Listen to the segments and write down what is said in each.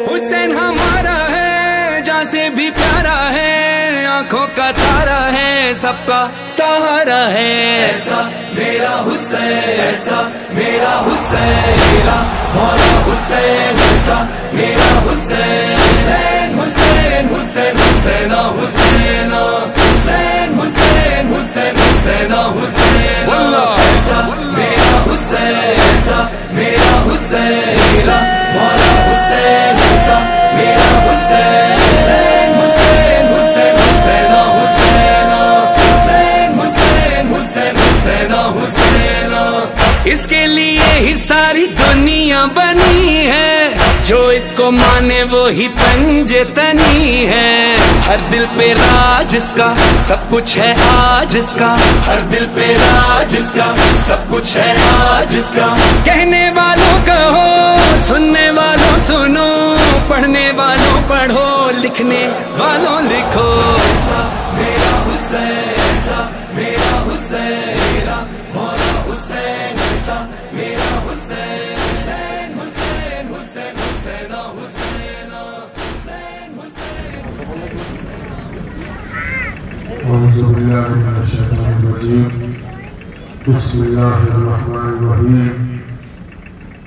हुसैन हमारा है, जान से भी प्यारा है, आंखों का तारा है, सबका सहारा है। ऐसा मेरा हुसैन, ऐसा मेरा हुसैन, मेरा मौला हुसैन, ऐसा मेरा हुसैन। हुसैन हुसैन हुसैन हुसैन हुसैन हुसैन हुसैन हुसैन हुसैन हुसैन, ऐसा मेरा हुसैन, ऐसा मेरा हुसैन, मेरा मौला हुसैन, ऐसा मेरा हुसैन। हुसैन हुसैन हुसैन हुसैन हुसैन हुसैन हुसैन हुसैन हुसैन। इसके लिए ही सारी दुनिया बनी है, जो इसको माने वो ही तंजे तनी है। हर दिल पे राज इसका, सब कुछ है आज इसका, हर दिल पे राज इसका, सब कुछ है आज इसका। कहने वालों कहो, सुनने वालों सुनो, पढ़ने वालों पढ़ो, लिखने वालों लिखो। ऐसा मेरा हुसैन, ऐसा मेरा हुसैन, मेरा मौला हुसैन, ऐसा मेरा हुसैन। हुसैन हुसैन हुसैन हुसैन हुसैन हुसैन हुसैन। أعوذ بالله من الشيطان الرجيم. بسم الله الرحمن الرحيم.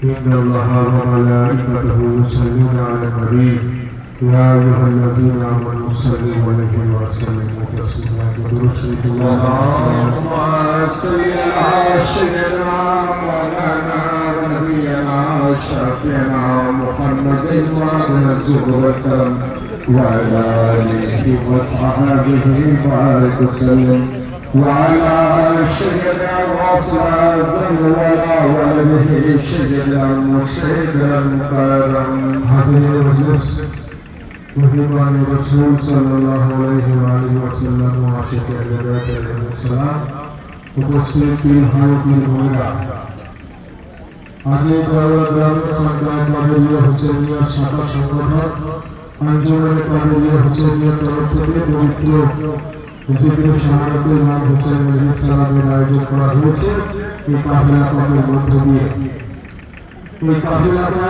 إن الله وملائكته يصلون على النبي يا أيها الذين آمنوا صلوا عليه وسلموا تسليما. اللهم صل على سيدنا مولانا ونبينا وشفيعنا محمد وعلى زهرة وعلى آله وصحبه وبارك وسلم وعلى سيدنا وصحبه ولا ولده سيدنا مرشدا مكرم. حاضرین مجلس، مہمان رسول صلی اللہ علیہ وآلہ وسلم و عاشق اہل بیت علیہ السلام، উপস্থিত ভারতীয় মহিলা, আজ গ্রামে খানকাহ কাদেরিয়া হুসেনিয়া শাখা সংগঠন আঞ্জুমানে কাদেরিয়া হুসেনিয়া তরফ থেকে পবিত্র হুজুরে শাহাদাতে ইমাম হুসেন আলাইহিস সালামের আয়োজন করা হয়েছে। এই কাফেলা পাকের মধ্য দিয়ে এই কাফেলাটা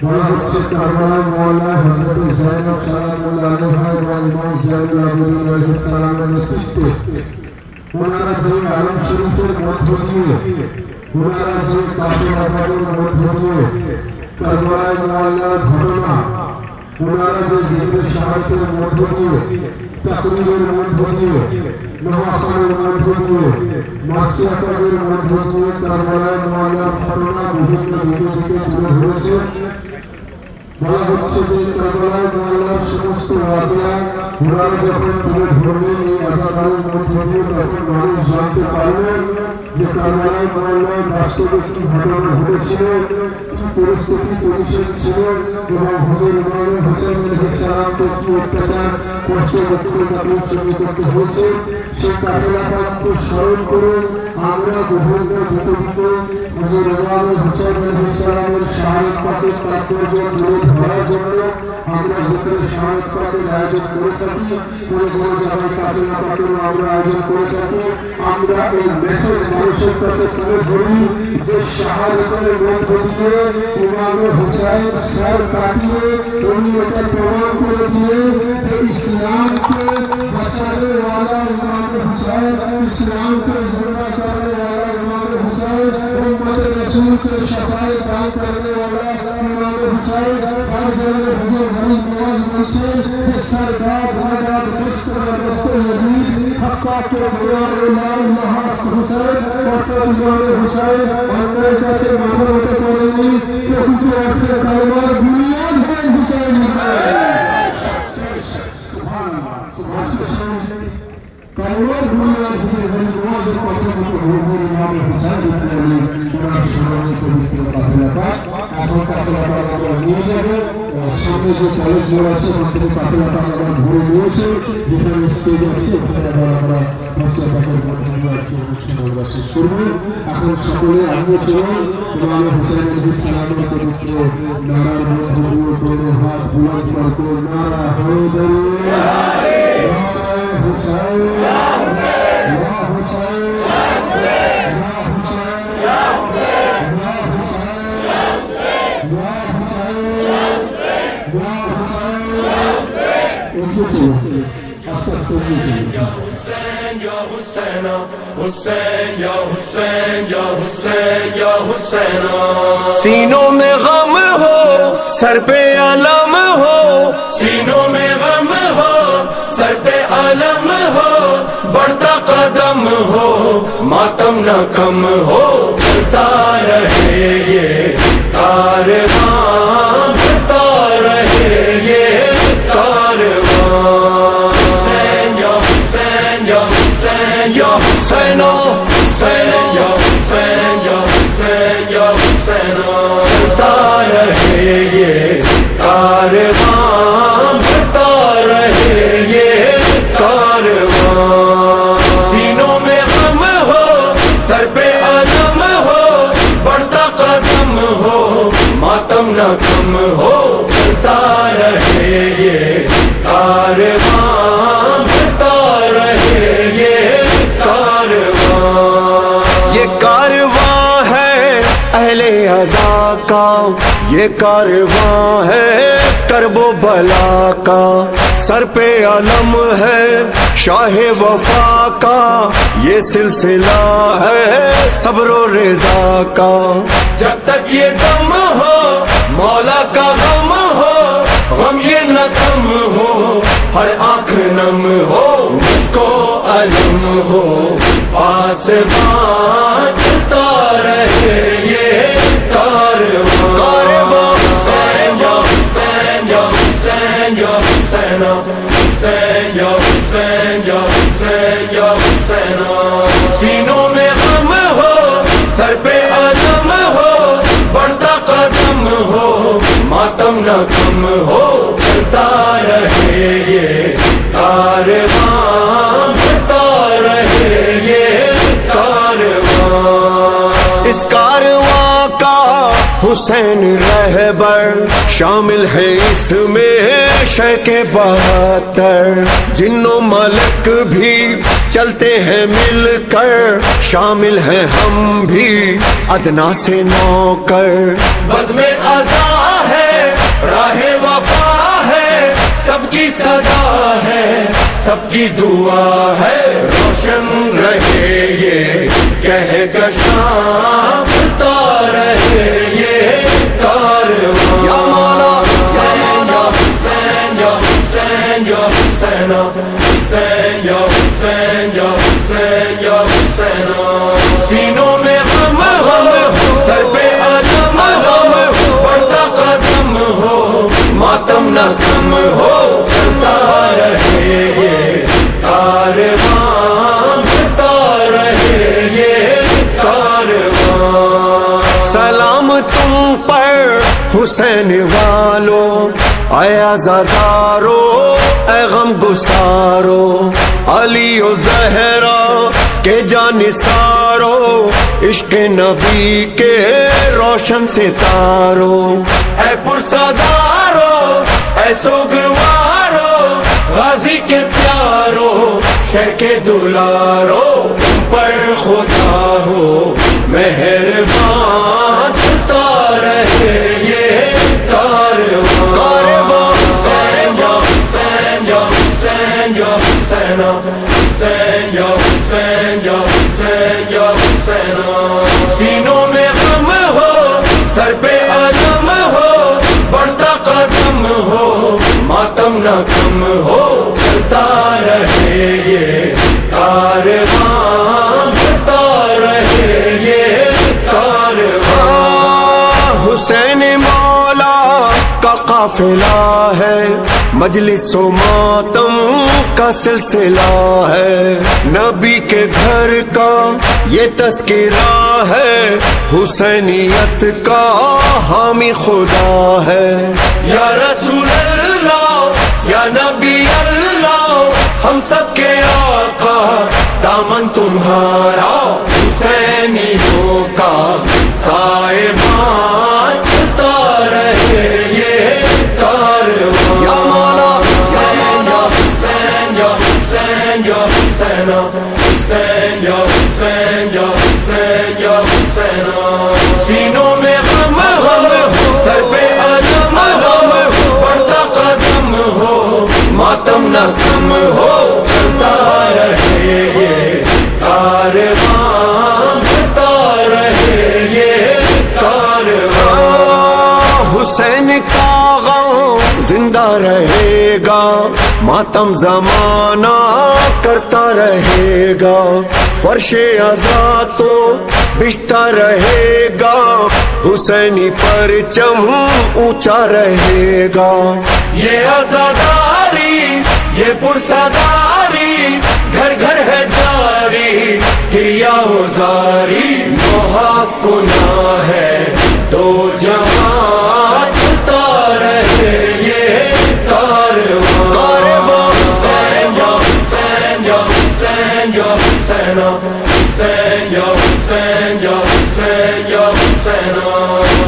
বলা হচ্ছে কারবালার মওলা হযরত যায়েনব সালামুল্লাহ আলাইহা এবং ইমাম যায়েনুল আবেদিন আলাইহিস সালামের নেতৃত্বে ওনারা যে আলম শরীফের মধ্য দিয়ে, ওনারা যে কাফেলা পাকের মধ্য দিয়ে কারবালার মওলার ঘটনা, ওনারা যে জিকির শাহাদাতের মধ্য দিয়ে, তাকরীরের মধ্য দিয়ে, নওয়াফলের মধ্য দিয়ে, মাসিয়াতের মধ্য দিয়ে কারবালার মওলার ঘটনা বিভিন্ন দিকে দিকে তুলে ধরেছে। বলা হচ্ছে যে কারবালার মওলার সমস্ত ওয়াকিয়া ওনারা যখন তুলে ধরবেন এই আজানের মধ্য দিয়ে, তখন মানুষ জানতে পারবেন যে কারবালার মওলার বাস্তবে কি ঘটনা ঘটেছিল, কি পরিস্থিতি পরিবেশ ছিল এবং হুজুর ইমাম হুসেন আলাইহিস সালামকে কি অত্যাচার কষ্ট করতে হয়েছে। সেই কাফেলা পাককে স্মরণ করে আমরা বিভিন্ন দিকে দিকে হুজুর ইমাম হুসেন আলাইহিস সালামের শাহাদাত পাকের তাৎপর্য তুলে ধরার জন্য আমরা জিকির শাহাদাত পাকের আয়োজন করে থাকি। কোনো কোনো জায়গায় কাফেলা পাকের আমরা আয়োজন করে থাকি। আমরা এই মেসেজ মানুষের কাছে তুলে ধরি যে শাহাদাতের মধ্য দিয়ে ইমাম হুসাইন সর কাটিয়ে উনি এটা প্রমাণ করে দিয়ে যে ইসলামকে বাঁচানে वाला ইমাম হুসাইন, ইসলামকে জিন্দা करने वाला ইমাম হুসাইন, উম্মত রসূল के शफाअत दान करने वाला ইমাম হুসাইন। তার জন্য হুজুর গরিব নওয়াজ বলছেন যে সরকার গুনাহগার দস্ত ইয়াজিদ হক্কা के मुराद ला ইলাহা হুসাইন অর্থাৎ ইমাম হুসাইন অন্যের কাছে মাথা নত করেনি। প্রকৃত অর্থে কারবার বুনিয়াদ হয় হুসাইন। কারবার বুনিয়াদ হুসাইন নওয়াজের কথা মতো হুজুর ইমাম হুসাইন ইবনে ওনার স্মরণে পবিত্র কাফেলাটা এখন কাফেলাটা আমরা নিয়ে যাবো। সামনে যে কলেজগুলো আছে ওখান থেকে কাফেলাটা আমরা ঘুরে নিয়েছি, যেখানে স্টেজ আছে ওখানে আমরা অনুষ্ঠান শেষ করব। এখন সকলে আগে চলুন ইমাম হুসেন আলাইহিস সালামের পবিত্র নারার মধ্য দিয়ে কোনো হাত বুলন্দ করে নারা হায়দার হুসাইন হুসাইন হুসাইন হুসাইন একটু আস্তে আস্তে এগিয়ে চলুন। سینوں میں غم ہو سر پہ علم ہو سینوں میں غم ہو سر پہ علم ہو بڑھتا قدم ہو ماتم نہ کم ہو چلتا رہے یہ کارواں بڑھتا رہے یہ کارواں حسین یا حسین یا حسین یا حسین حسین یا حسین یا حسین یا حسین چلتا رہے یہ کارواں بڑھتا رہے یہ کارواں سینوں میں غم ہو سر پہ علم ہو بڑھتا قدم ہو ماتم نہ کم ہو چلتا رہے یہ کارواں بڑھتا رہے یہ کارواں یہ کارواں ہے اہل عزا کا یہ کارواں ہے کرب و بلا کا سر پہ علم ہے شاہ وفا کا یہ سلسلہ ہے صبر و رضا کا جب تک یہ دم ہو مولا کا غم ہو غم یہ نہ کم ہو ہر آنکھ نم ہو مجھ کو علم ہو آسمان چلتا رہے یہ کارواں حسین یا حسین یا حسین یا حسین حسین یا حسین یا حسین یا حسین سینوں میں غم ہو سر پہ علم ہو بڑھتا قدم ہو ماتم نہ کم ہو چلتا رہے یہ کارواں بڑھتا رہے یہ کارواں اس کارواں کا حسین رہبر شامل ہے اس میں شیخ 72 جنوں ملک بھی چلتے ہیں مل کر شامل ہیں ہم بھی ادنا سے نوکر بزم عزا ہے راہ وفا ہے سب کی صدا ہے سب کی دعا ہے روشن رہے یہ کہہ گشاں بڑھتا رہے یہ کارواں یا مولا حسین یا حسین یا حسین یا حسین حسین یا حسین یا حسین یا حسین سینوں میں غم ہو سر پہ علم ہو بڑھتا قدم ہو ماتم نہ کم ہو چلتا رہے یہ کارواں بڑھتا رہے یہ کارواں سلام تم پر حسین والو اے عزادارو اے غم گسارو علی و زہرا کے جانثارو عشق نبی کے روشن ستارو اے پرسادارو اے سوگوارو غازی کے پیارو شیخ کے دلارو تم پر خدا ہو مہربان چلتا رہے یہ کارواں حسین یا حسین یا حسین یا حسین حسین یا حسین یا حسین یا حسین سینوں میں غم ہو سر پہ علم ہو بڑھتا قدم ہو ماتم نہ کم ہو چلتا رہے یہ کارواں بڑھتا رہے یہ کارواں حسین مولا کا قافلہ ہے مجلس و ماتم کا سلسلہ ہے نبی کے گھر کا یہ تذکرہ ہے حسینیت کا حامی خدا ہے یا رسول اللہ یا نبی اللہ ہم سب کے آقا دامن تمہارا حسینیوں کا سائبان چلتا رہے یہ کارواں یا مولا حسین یا حسین یا حسین یا حسین حسین یا حسین یا حسین یا حسین سینوں میں غم ہو سر پہ علم ہو بڑھتا قدم ہو ماتم نہ نہ کم ہو چلتا رہے یہ کارواں بڑھتا رہے یہ کارواں حسین کا غم زندہ رہے گا ماتم زمانہ کرتا رہے گا فرش عزا تو بچتا رہے گا حسینی پرچم اونچا رہے گا یہ عزاداری یہ پرساداری گھر گھر ہے جاری کریا وزاری محقنا ہے دو جہاں چلتا رہے یہ کارواں حسین یا حسین یا حسین یا حسین حسین یا حسین یا حسین یا حسین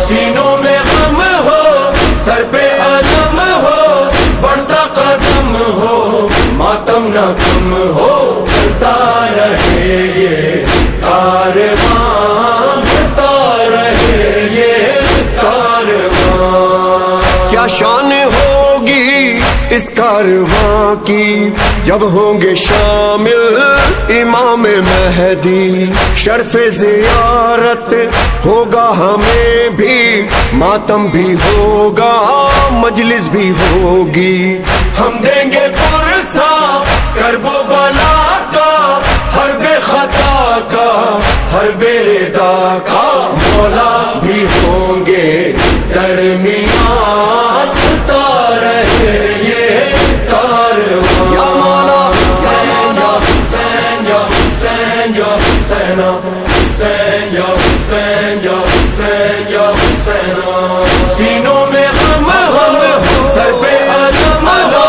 سینوں میں غم ہو سر پہ علم ہو بڑھتا قدم ہو ماتم نہ کم ہو چلتا رہے یہ کارواں بڑھتا رہے یہ کارواں کیا شان ہوگی اس کارواں کی جب ہوں گے شامل امام مہدی شرف زیارت ہوگا ہمیں بھی ماتم بھی ہوگا مجلس بھی ہوگی ہم دیں گے پرسا کرب و بلا کا ہر بے خطا کا ہر بے ردا کا مولا بھی ہوں گے درمیان چلتا رہے یہ کارواں یا مولا حسین یا حسین یا حسین یا حسین حسین یا حسین یا حسین یا حسین سینوں میں غم ہو سر پہ علم ہو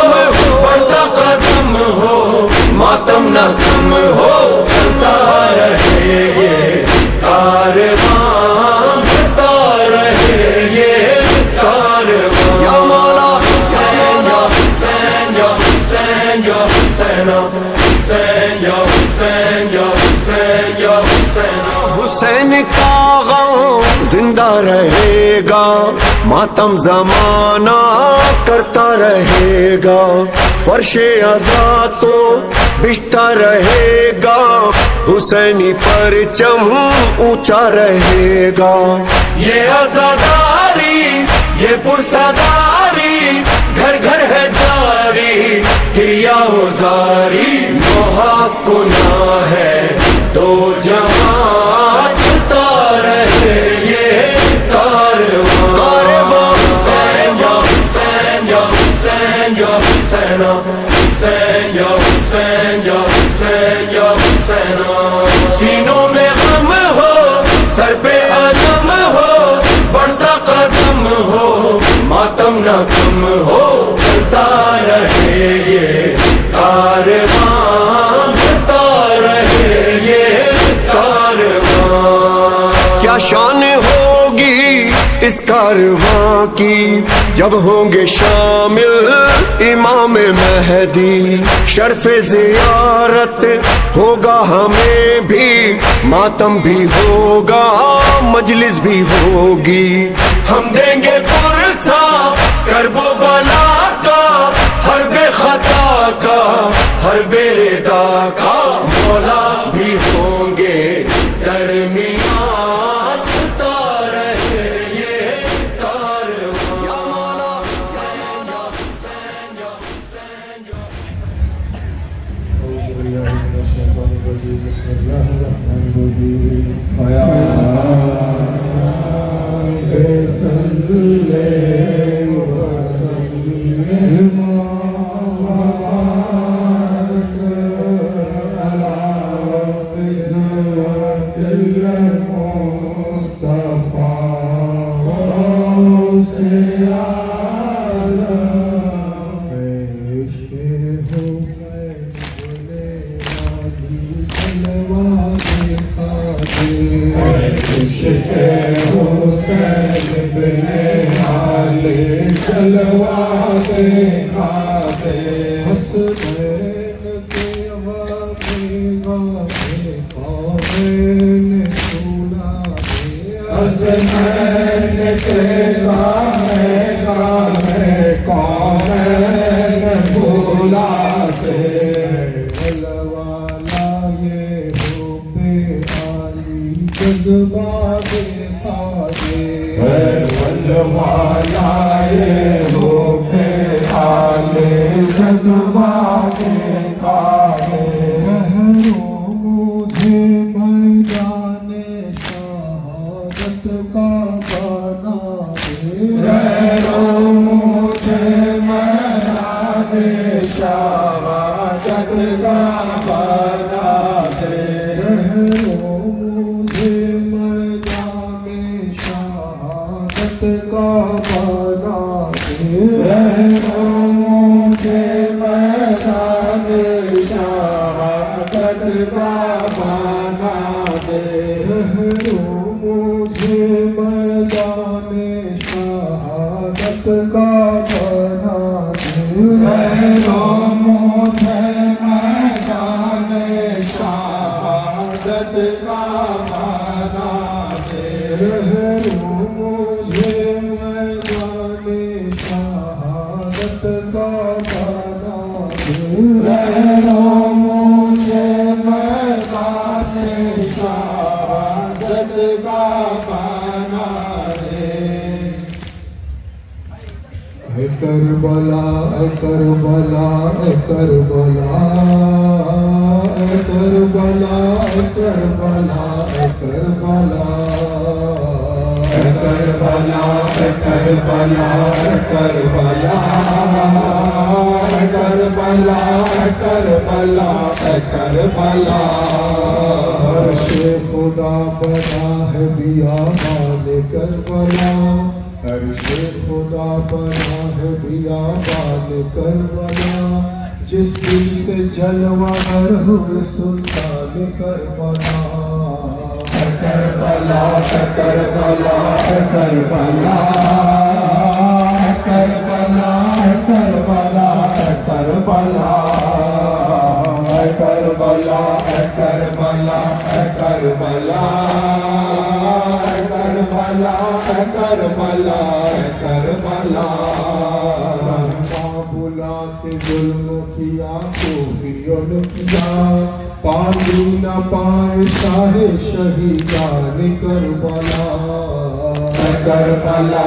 بڑھتا قدم ہو ماتم نہ کم ہو چلتا رہے یہ کارواں بڑھتا رہے یہ کارواں یا مولا حسین یا حسین یا حسین یا حسین حسین یا حسین یا حسین یا حسین حسین کا غم زندہ رہے گا ماتم زمانہ کرتا رہے گا فرش عزا تو بچتا رہے گا حسینی پرچم اونچا رہے گا یہ عزاداری یہ پرساداری گھر گھر ہے جاری کریا وزاری محقنا ہے دو جہاں چلتا رہے یہ کارواں حسین یا حسین یا حسین یا حسین حسین یا حسین یا حسین یا حسین سینوں میں غم ہو سر پہ علم ہو بڑھتا قدم ہو ماتم نہ کم ہو چلتا رہے یہ کارواں بڑھتا رہے یہ کارواں کیا شان ہوگی اس کارواں کی جب ہوں گے شامل امام مہدی شرف زیارت ہوگا ہمیں بھی ماتم بھی ہوگا مجلس بھی ہوگی ہم دیں گے پرسا کرب و بلا کا ہر بے خطا کا ہر بے ردا کا مولا بھی ہوں گے درمیان چلتا رہے یہ کارواں یا مولا حسین یا حسین یا حسین یا أعوذ بالله من الشيطان الرجيم بسم الله الرحمن الرحيم کون بھولا والے ہو کے آلے جذباتے کالے مجھے میدان شہادت کا بنا دے مجھے میدان شہادت کا بنا دے مجھے میدان شہادت کا بنا دے مجھے میدان شہادت کا بنا دے مجھے میدان شہادت کا بنا دے مجھے میدان شہادت کا بنا دے مجھے میدان شہادت کا بنا دے مجھے میدان شہادت کا بنا دے اے کربلا اے کربلا اے کربلا اے کربلا اے کربلا اے کربلا اے کربلا اے کربلا اے کربلا اے کربلا اے کربلا اے کربلا عرش خدا بنا ہے بیابان کربلا عرش خدا بنا ہے بیابان کربلا جس دل سے جلوہ گر ہوئے سلطان کربلا کربلا کربلا کربلا کربلا کربلا کربلا کربلا کربلا کربلا کربلا کربلا کربلا بلا کے ظلم کیا کوفیوں نے کیا پانی نہ پائے شاہ شہیدان کربلا کربلا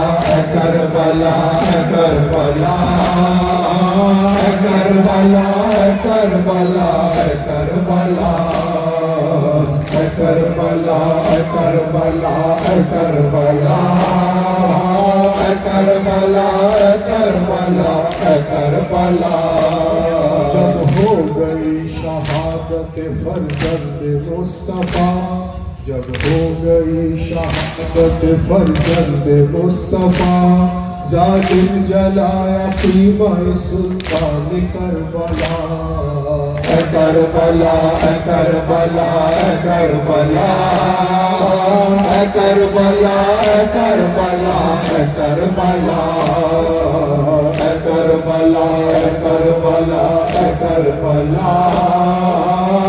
کربلا کربلا کربلا کربلا کربلا کربلا کربلا کربلا کربلا کربلا کربلا جب ہو گئی شہادت فرزند مصطفیٰ جب ہو گئی شہادت فرزند مصطفیٰ ظالم جلایا خیمہ سلطان کربلا کربلا کربلا کربلا کربلا کربلا کربلا کربلا کربلا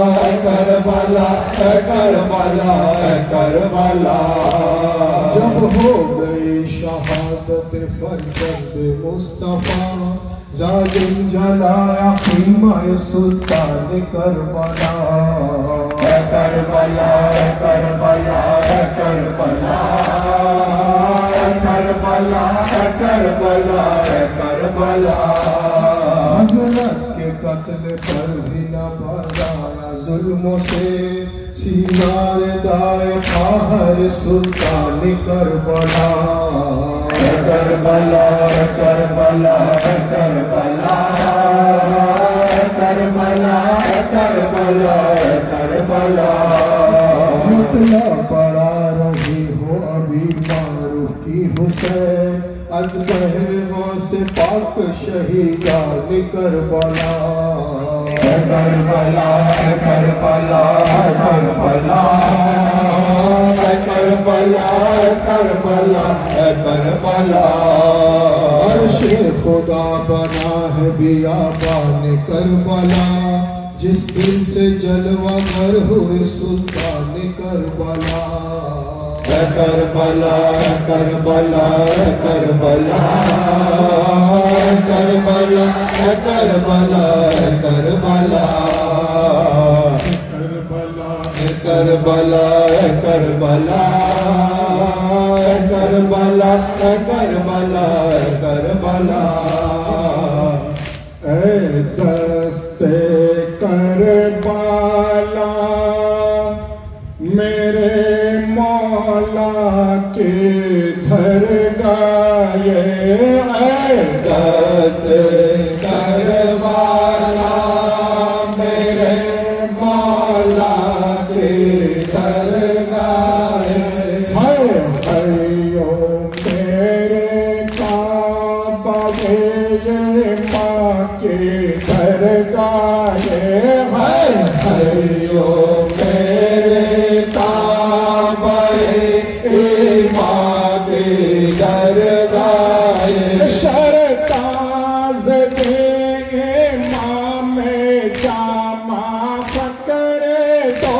کربلا کربلا کربلا کربلا جب ہو گئی شہادت فرزند مصطفیٰ ظالم جلایا خیمہ سلطان کربلا کربلا کربلا کربلا کربلا کربلا کربلا حضرت کے قتل پر بھی نہ بھرایا ظلموں سے سینار دائے خواہر سلطان کربلا کربلا کربلا کربلا کربلا کربلا کربلا مطلع پڑا رہی ہو ابھی معروف کی حسین از بہروں سے پاک شہیدان کربلا کربلا کربلا کربلا کربلا کربلا کربلا عرش خدا بنا ہے بیابان کربلا جس دل سے جلوہ گر ہوئے سلطان کربلا کربلا کربلا کربلا کربلا کربلا کربلا کربلا کربلا کربلا کربلا کربلا اے دستے کربلا میرے مولا کدھر گئے اے دستے کربلا میرے مولا کدھر گئے ہائیو میرے کعبہ یہ ماں کدھر گئے ہائیو میرے کعبہ ماں کدھر گئے سرتاز دے امام جامع فکر دو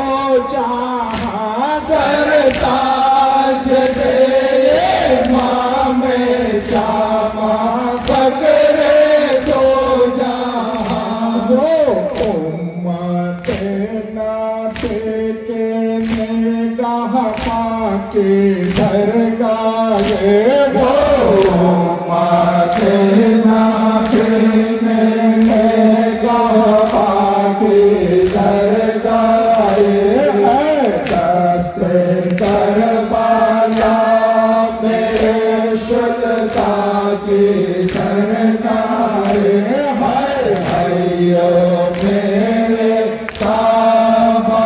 جہاں سرتاج دے امام جامع فکر دو جہاں وہ امت نبی کے نگاہ ماں کی درگاہ وہ امت نبی نے نگاہ کی درگاہ دست کربلا میرے شلتا کی درگاہ ہائیو میرے کعبہ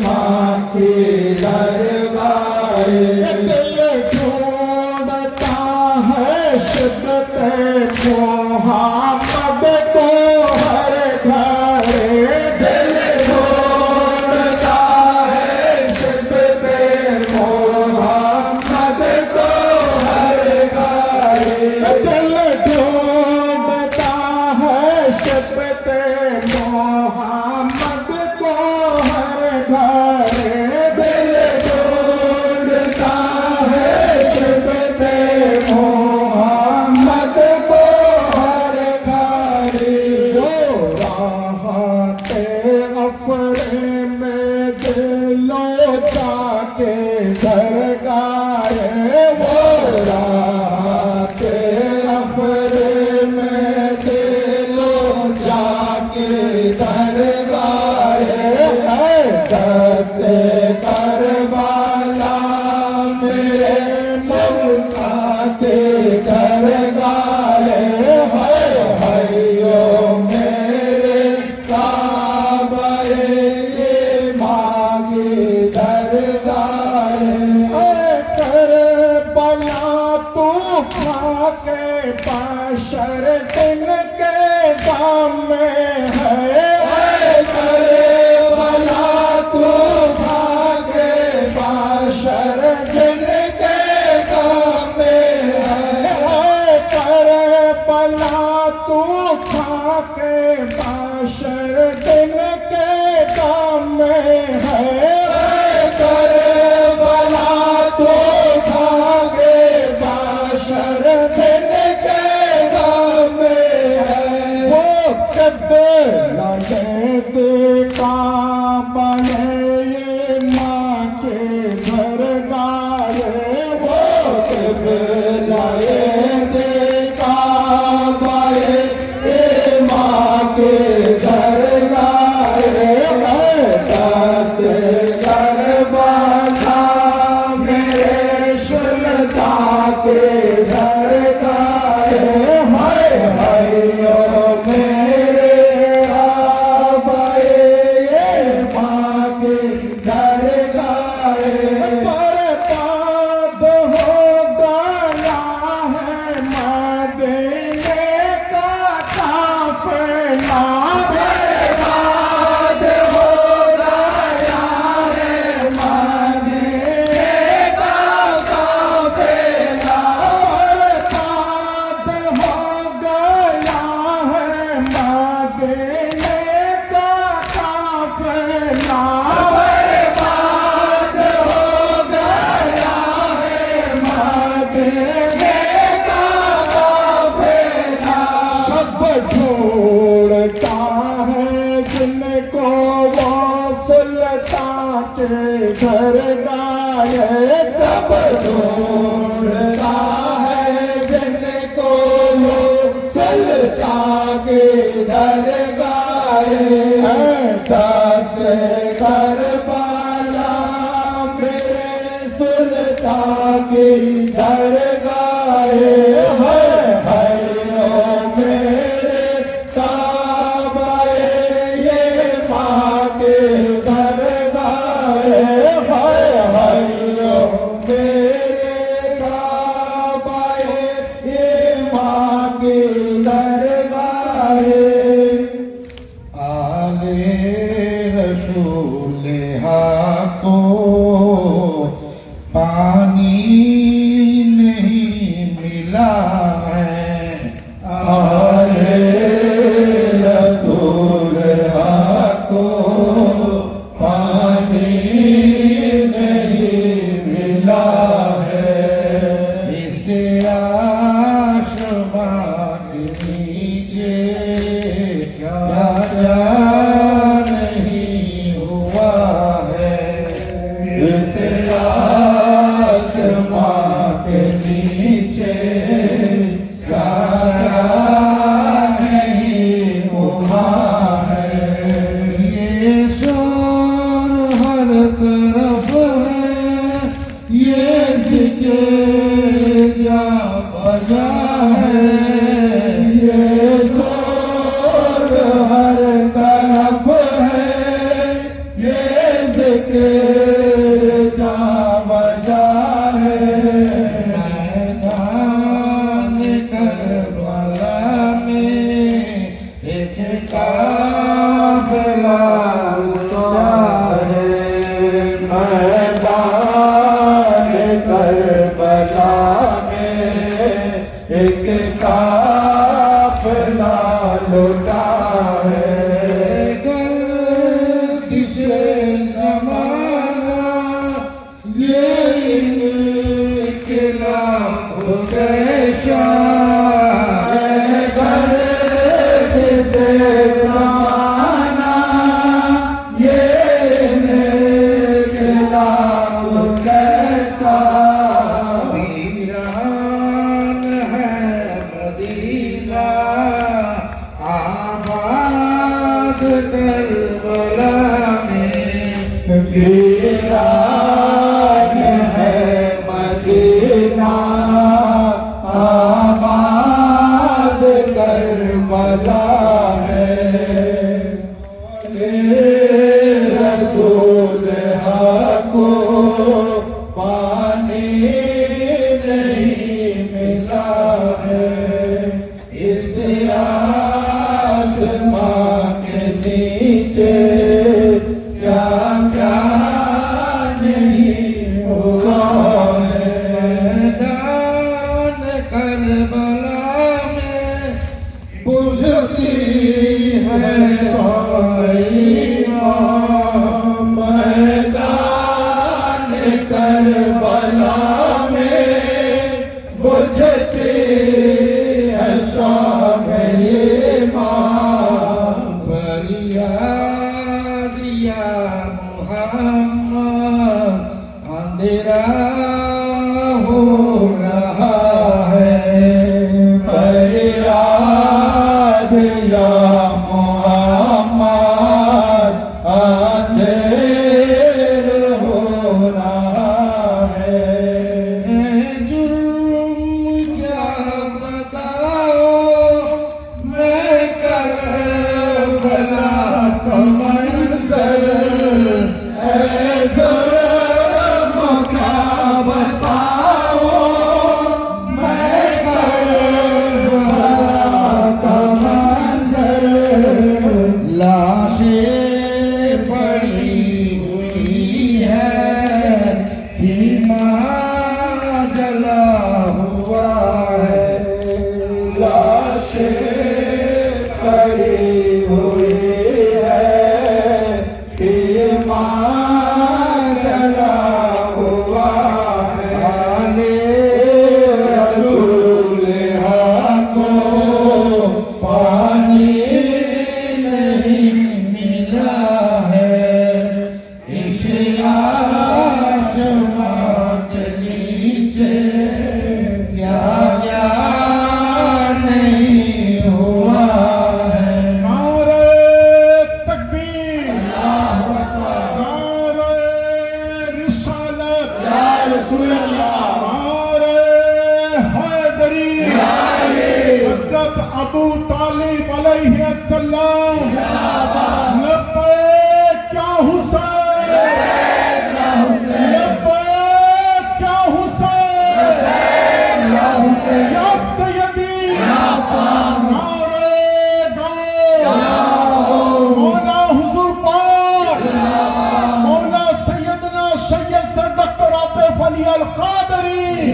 ماں کی درگاہ دل ڈھونڈتا ہے شدت محمد کو ہر گھر دل ڈھونڈتا ہے شدت محمد کو ہر گھر دل ڈھونڈتا ہے شدت محمد کو ہر گھر دل ڈھونڈتا ہے شدت محمد کو ہر گھر جو راحت افرے میں دلو جا کے درگاہ وہ راحت افرے میں دلو جا کے درگاہ دست کربلا میرے ملکہ کے درگاہ ہائیو میرے کعبہ ماں کی درگاہ کربلا تو کھا کے بشر دن کے دام میں ہے کربلا تو بھاگے باشر جن کے کام میں ہے کربلا تو کھا کے بشر دن کے دام میں ہے کربلا تو بھاگے باشر جن کے کام میں ہے وہ کربلا دیکھا بنے یہ ماں کے درگاہ وہ کربلا دیکھا بائے ماں کے درگاہ دست کربلا میرے شلتا کے درگاہ ہائیو میرے کعبہ ماں کے درگاہ برباد ہو گیا ہے مدینے کا قافلہ برباد ہو گیا ہے مدینے کا قافلہ दरगाह है हरियो मेरे काबाए ये माँ के दरगाह है हरियो मेरे काबाए ये माँ के दरगाह है आले रसूल को पानी नहीं मिला है आले रसूल को पानी नहीं मिला है इसे आसमान के नीचे क्या नहीं हुआ है इसे आसमान के नीचे क्या नहीं हुआ है ये शोर हर तरफ है ये जिक्र जा बजा है ये शोर हर तरफ है ये जिक्र जा बजा है मैदान करबला में एक काफिला उतरा है मैदान करबला में एक काफिला लौटा है गर्दिश ज़माना ये इनक़िलाब कैसा है गर्दिश ज़माना ये इनक़िलाब कैसा वीरान है मदीना आबाद करबला में वीरान है मदीना आबाद करबला है रसूल को पानी नहीं मिला है इस आसमां के नीचे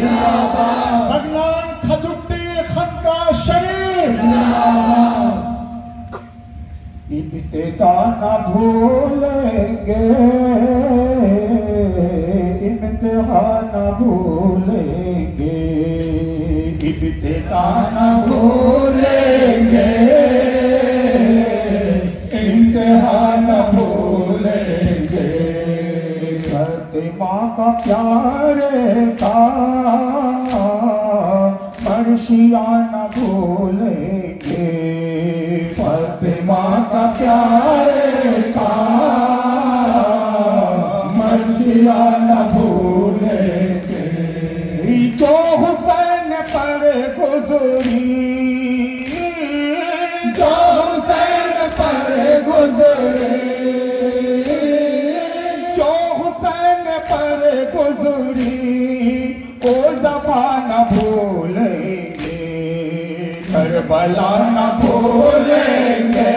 بغلان کھجوٹی خنقا شریف ابتدا نہ بھولیں گے امتحان نہ بھولیں گے ابتدا نہ بھولیں گے امتحان نہ بھولیں گے فاطمہ کا پیارے کا مرثیہ نہ بھولیں گے فاطمہ کا پیارے کا مرثیہ نہ بھولیں گے جو حسین پر گزری جو حسین پر گزری جو حسین پر گزری وہ زبان نہ بھولیں گے کربلا نہ بھولیں گے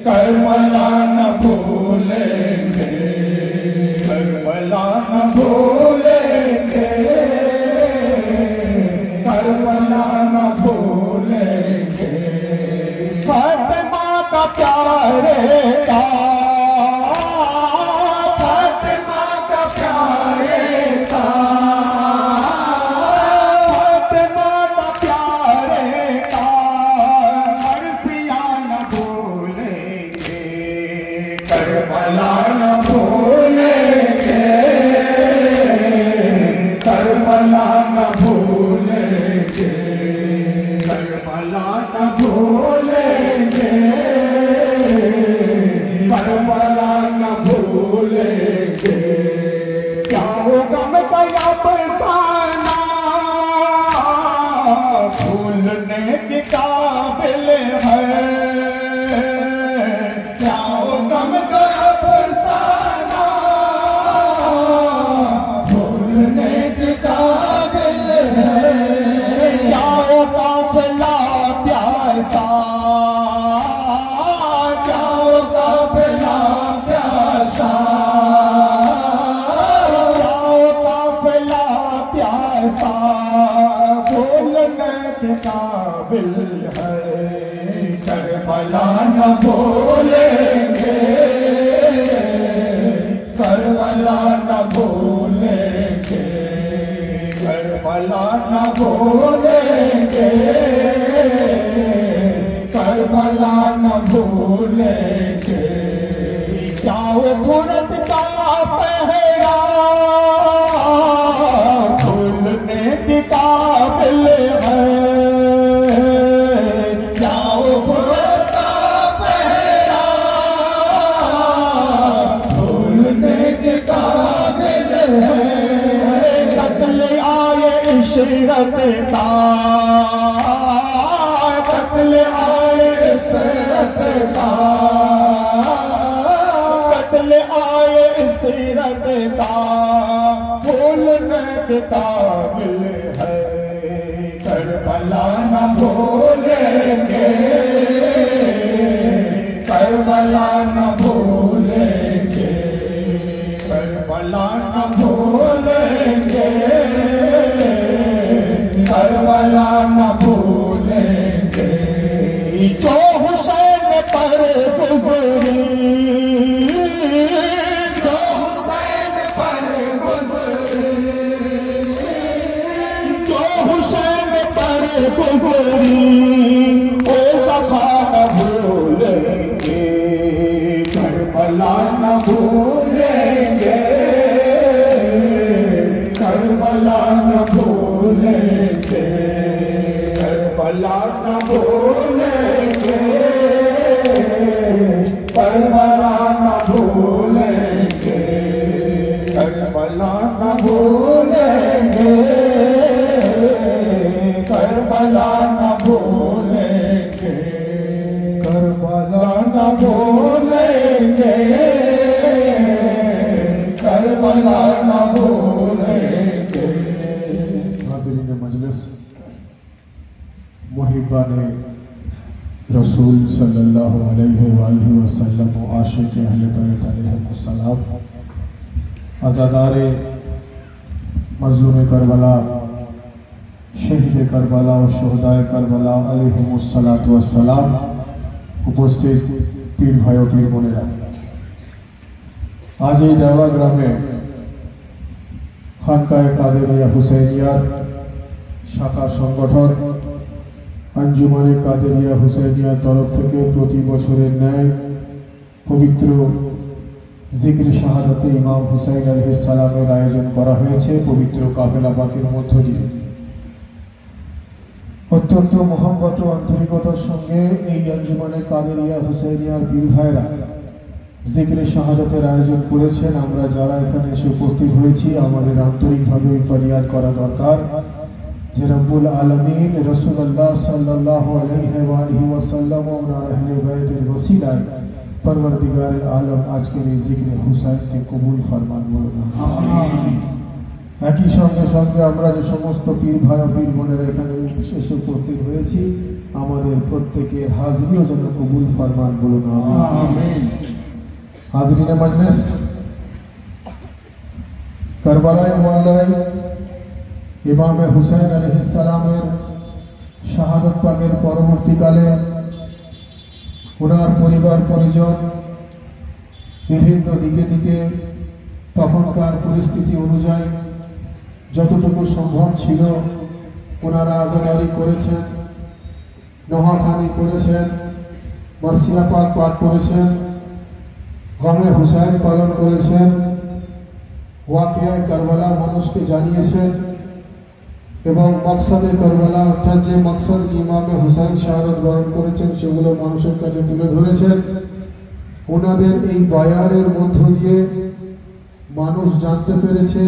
کربلا نہ بھولیں گے کربلا نہ بھولیں گے کربلا نہ بھولیں گے فاطمہ کا پیارے کا فاطمہ کا پیارے کا فاطمہ کا پیارے کا مرثیہ نہ بھولیں گے کربلا نہ بھولیں گے کربلا نہ بھولیں گے کربلا نہ بھولیں گے کربلا نہ بھولیں گے کیا ہوگا میں اب سانا بھولنے کی قابل ہے کیا ہوگا میں اب سانا بھولنے کی قابل ہے کیا ہوگا فلا پیاسا کیا ہوگا فلا پیاسا کیا ہوگا فلا پیاسا بھولنے کے قابل ہے کربلا نہ بھولیں گے کربلا نہ بھولیں گے کربلا نہ بھولیں گے کربلا نہ بھولیں گے کیا وہ خورت کا پہرا بھولنے کی قابل ہے کیا وہ خورت کا پہرا بھولنے کی قابل ہے قتل آئے عشرت کا قتل آئے عشرت کا قتل آئے عشرت کا بھولنے کے قابل ہے کربلا نہ بھولیں گے کربلا نہ بھولیں گے کربلا نہ بھولیں گے کربلا نہ بھولیں گے جو حسین پر گزری جو حسین پر گزری جو حسین پر گزری وہ وفا نہ بھولیں گے کربلا نہ بھولیں گے کربلا نہ بھولیں گے کربلا نہ بھولیں گے کربلا نہ بھولیں گے کربلا نہ بھولیں گے کربلا نہ بھولیں گے کربلا نہ بھولیں گے کربلا نہ بھولیں گے حاضرین مجلس، محبان رسول صلی اللہ علیہ وآلہ وسلم و عاشق اہل بیت علیہ السلام، عزادار मजलूम करबला, शहीद करबला और शहदाए करबला अलैहिमुस्सलातु वस्सलाम, उपस्थित पीर भाई और पीर बोनेरा, आज এই দেওয়া গ্রামে খানকায়ে কাদেরিয়া হুসাইনিয়ার শাখা সংগঠন আঞ্জুমানে কাদেরিয়া হুসাইনিয়ার তরফ থেকে প্রতি বছরের ন্যায় পবিত্র জিকির শাহাদাতে ইমাম হুসাইন আলাইহিস সালামের আয়োজন করা হয়েছে পবিত্র কাফেলা পাকের মধ্য দিয়ে। অত্যন্ত মোহাম্মত ও আন্তরিকতার সঙ্গে এই আঞ্জুমানে কাদেরিয়া হুসাইনিয়ার পীর ভাইরা জিকিরে শাহাদাতের আয়োজন করেছেন। আমরা যারা এখানে এসে উপস্থিত হয়েছি আমাদের আন্তরিকভাবে ফরিয়াদ করা দরকার যে রব্বুল আলামিন রাসূলুল্লাহ সাল্লাল্লাহু আলাইহি ওয়াসাল্লাম ও আহলে বাইতের ওসিলায় পরওয়ারদিগার আলম আজকের এই জিকিরে হুসাইনকে কবুল ফরমান বলুন আমিন। একই সঙ্গে সঙ্গে আমরা যে সমস্ত পীর ভাই ও পীর বোনেরা এখানে এসে উপস্থিত হয়েছি আমাদের প্রত্যেকের হাজিরিও যেন কবুল ফরমান বলুন আমিন। হাজরিনে মজলিস, কারবালায় মোল্লায় ইমাম হুসাইন আলাইহিস সালামের শাহাদাত পাকের পরবর্তীকালে ওনার পরিবার পরিজন বিভিন্ন দিকে দিকে তখনকার পরিস্থিতি অনুযায়ী যতটুকু সম্ভব ছিল ওনারা আজাদারি করেছেন, নোহাখানি করেছেন, মার্সিয়া পাক পাঠ করেছেন, গমে হুসাইন পালন করেছেন, ওয়াকিয়া কারবালা মানুষকে জানিয়েছেন এবং মকসদে কারবালা অর্থাৎ যে মকসদ ইমামে হুসাইন শাহাদাত বরণ করেছেন সেগুলো মানুষের কাছে তুলে ধরেছেন। ওনাদের এই বয়ানের মধ্য দিয়ে মানুষ জানতে পেরেছে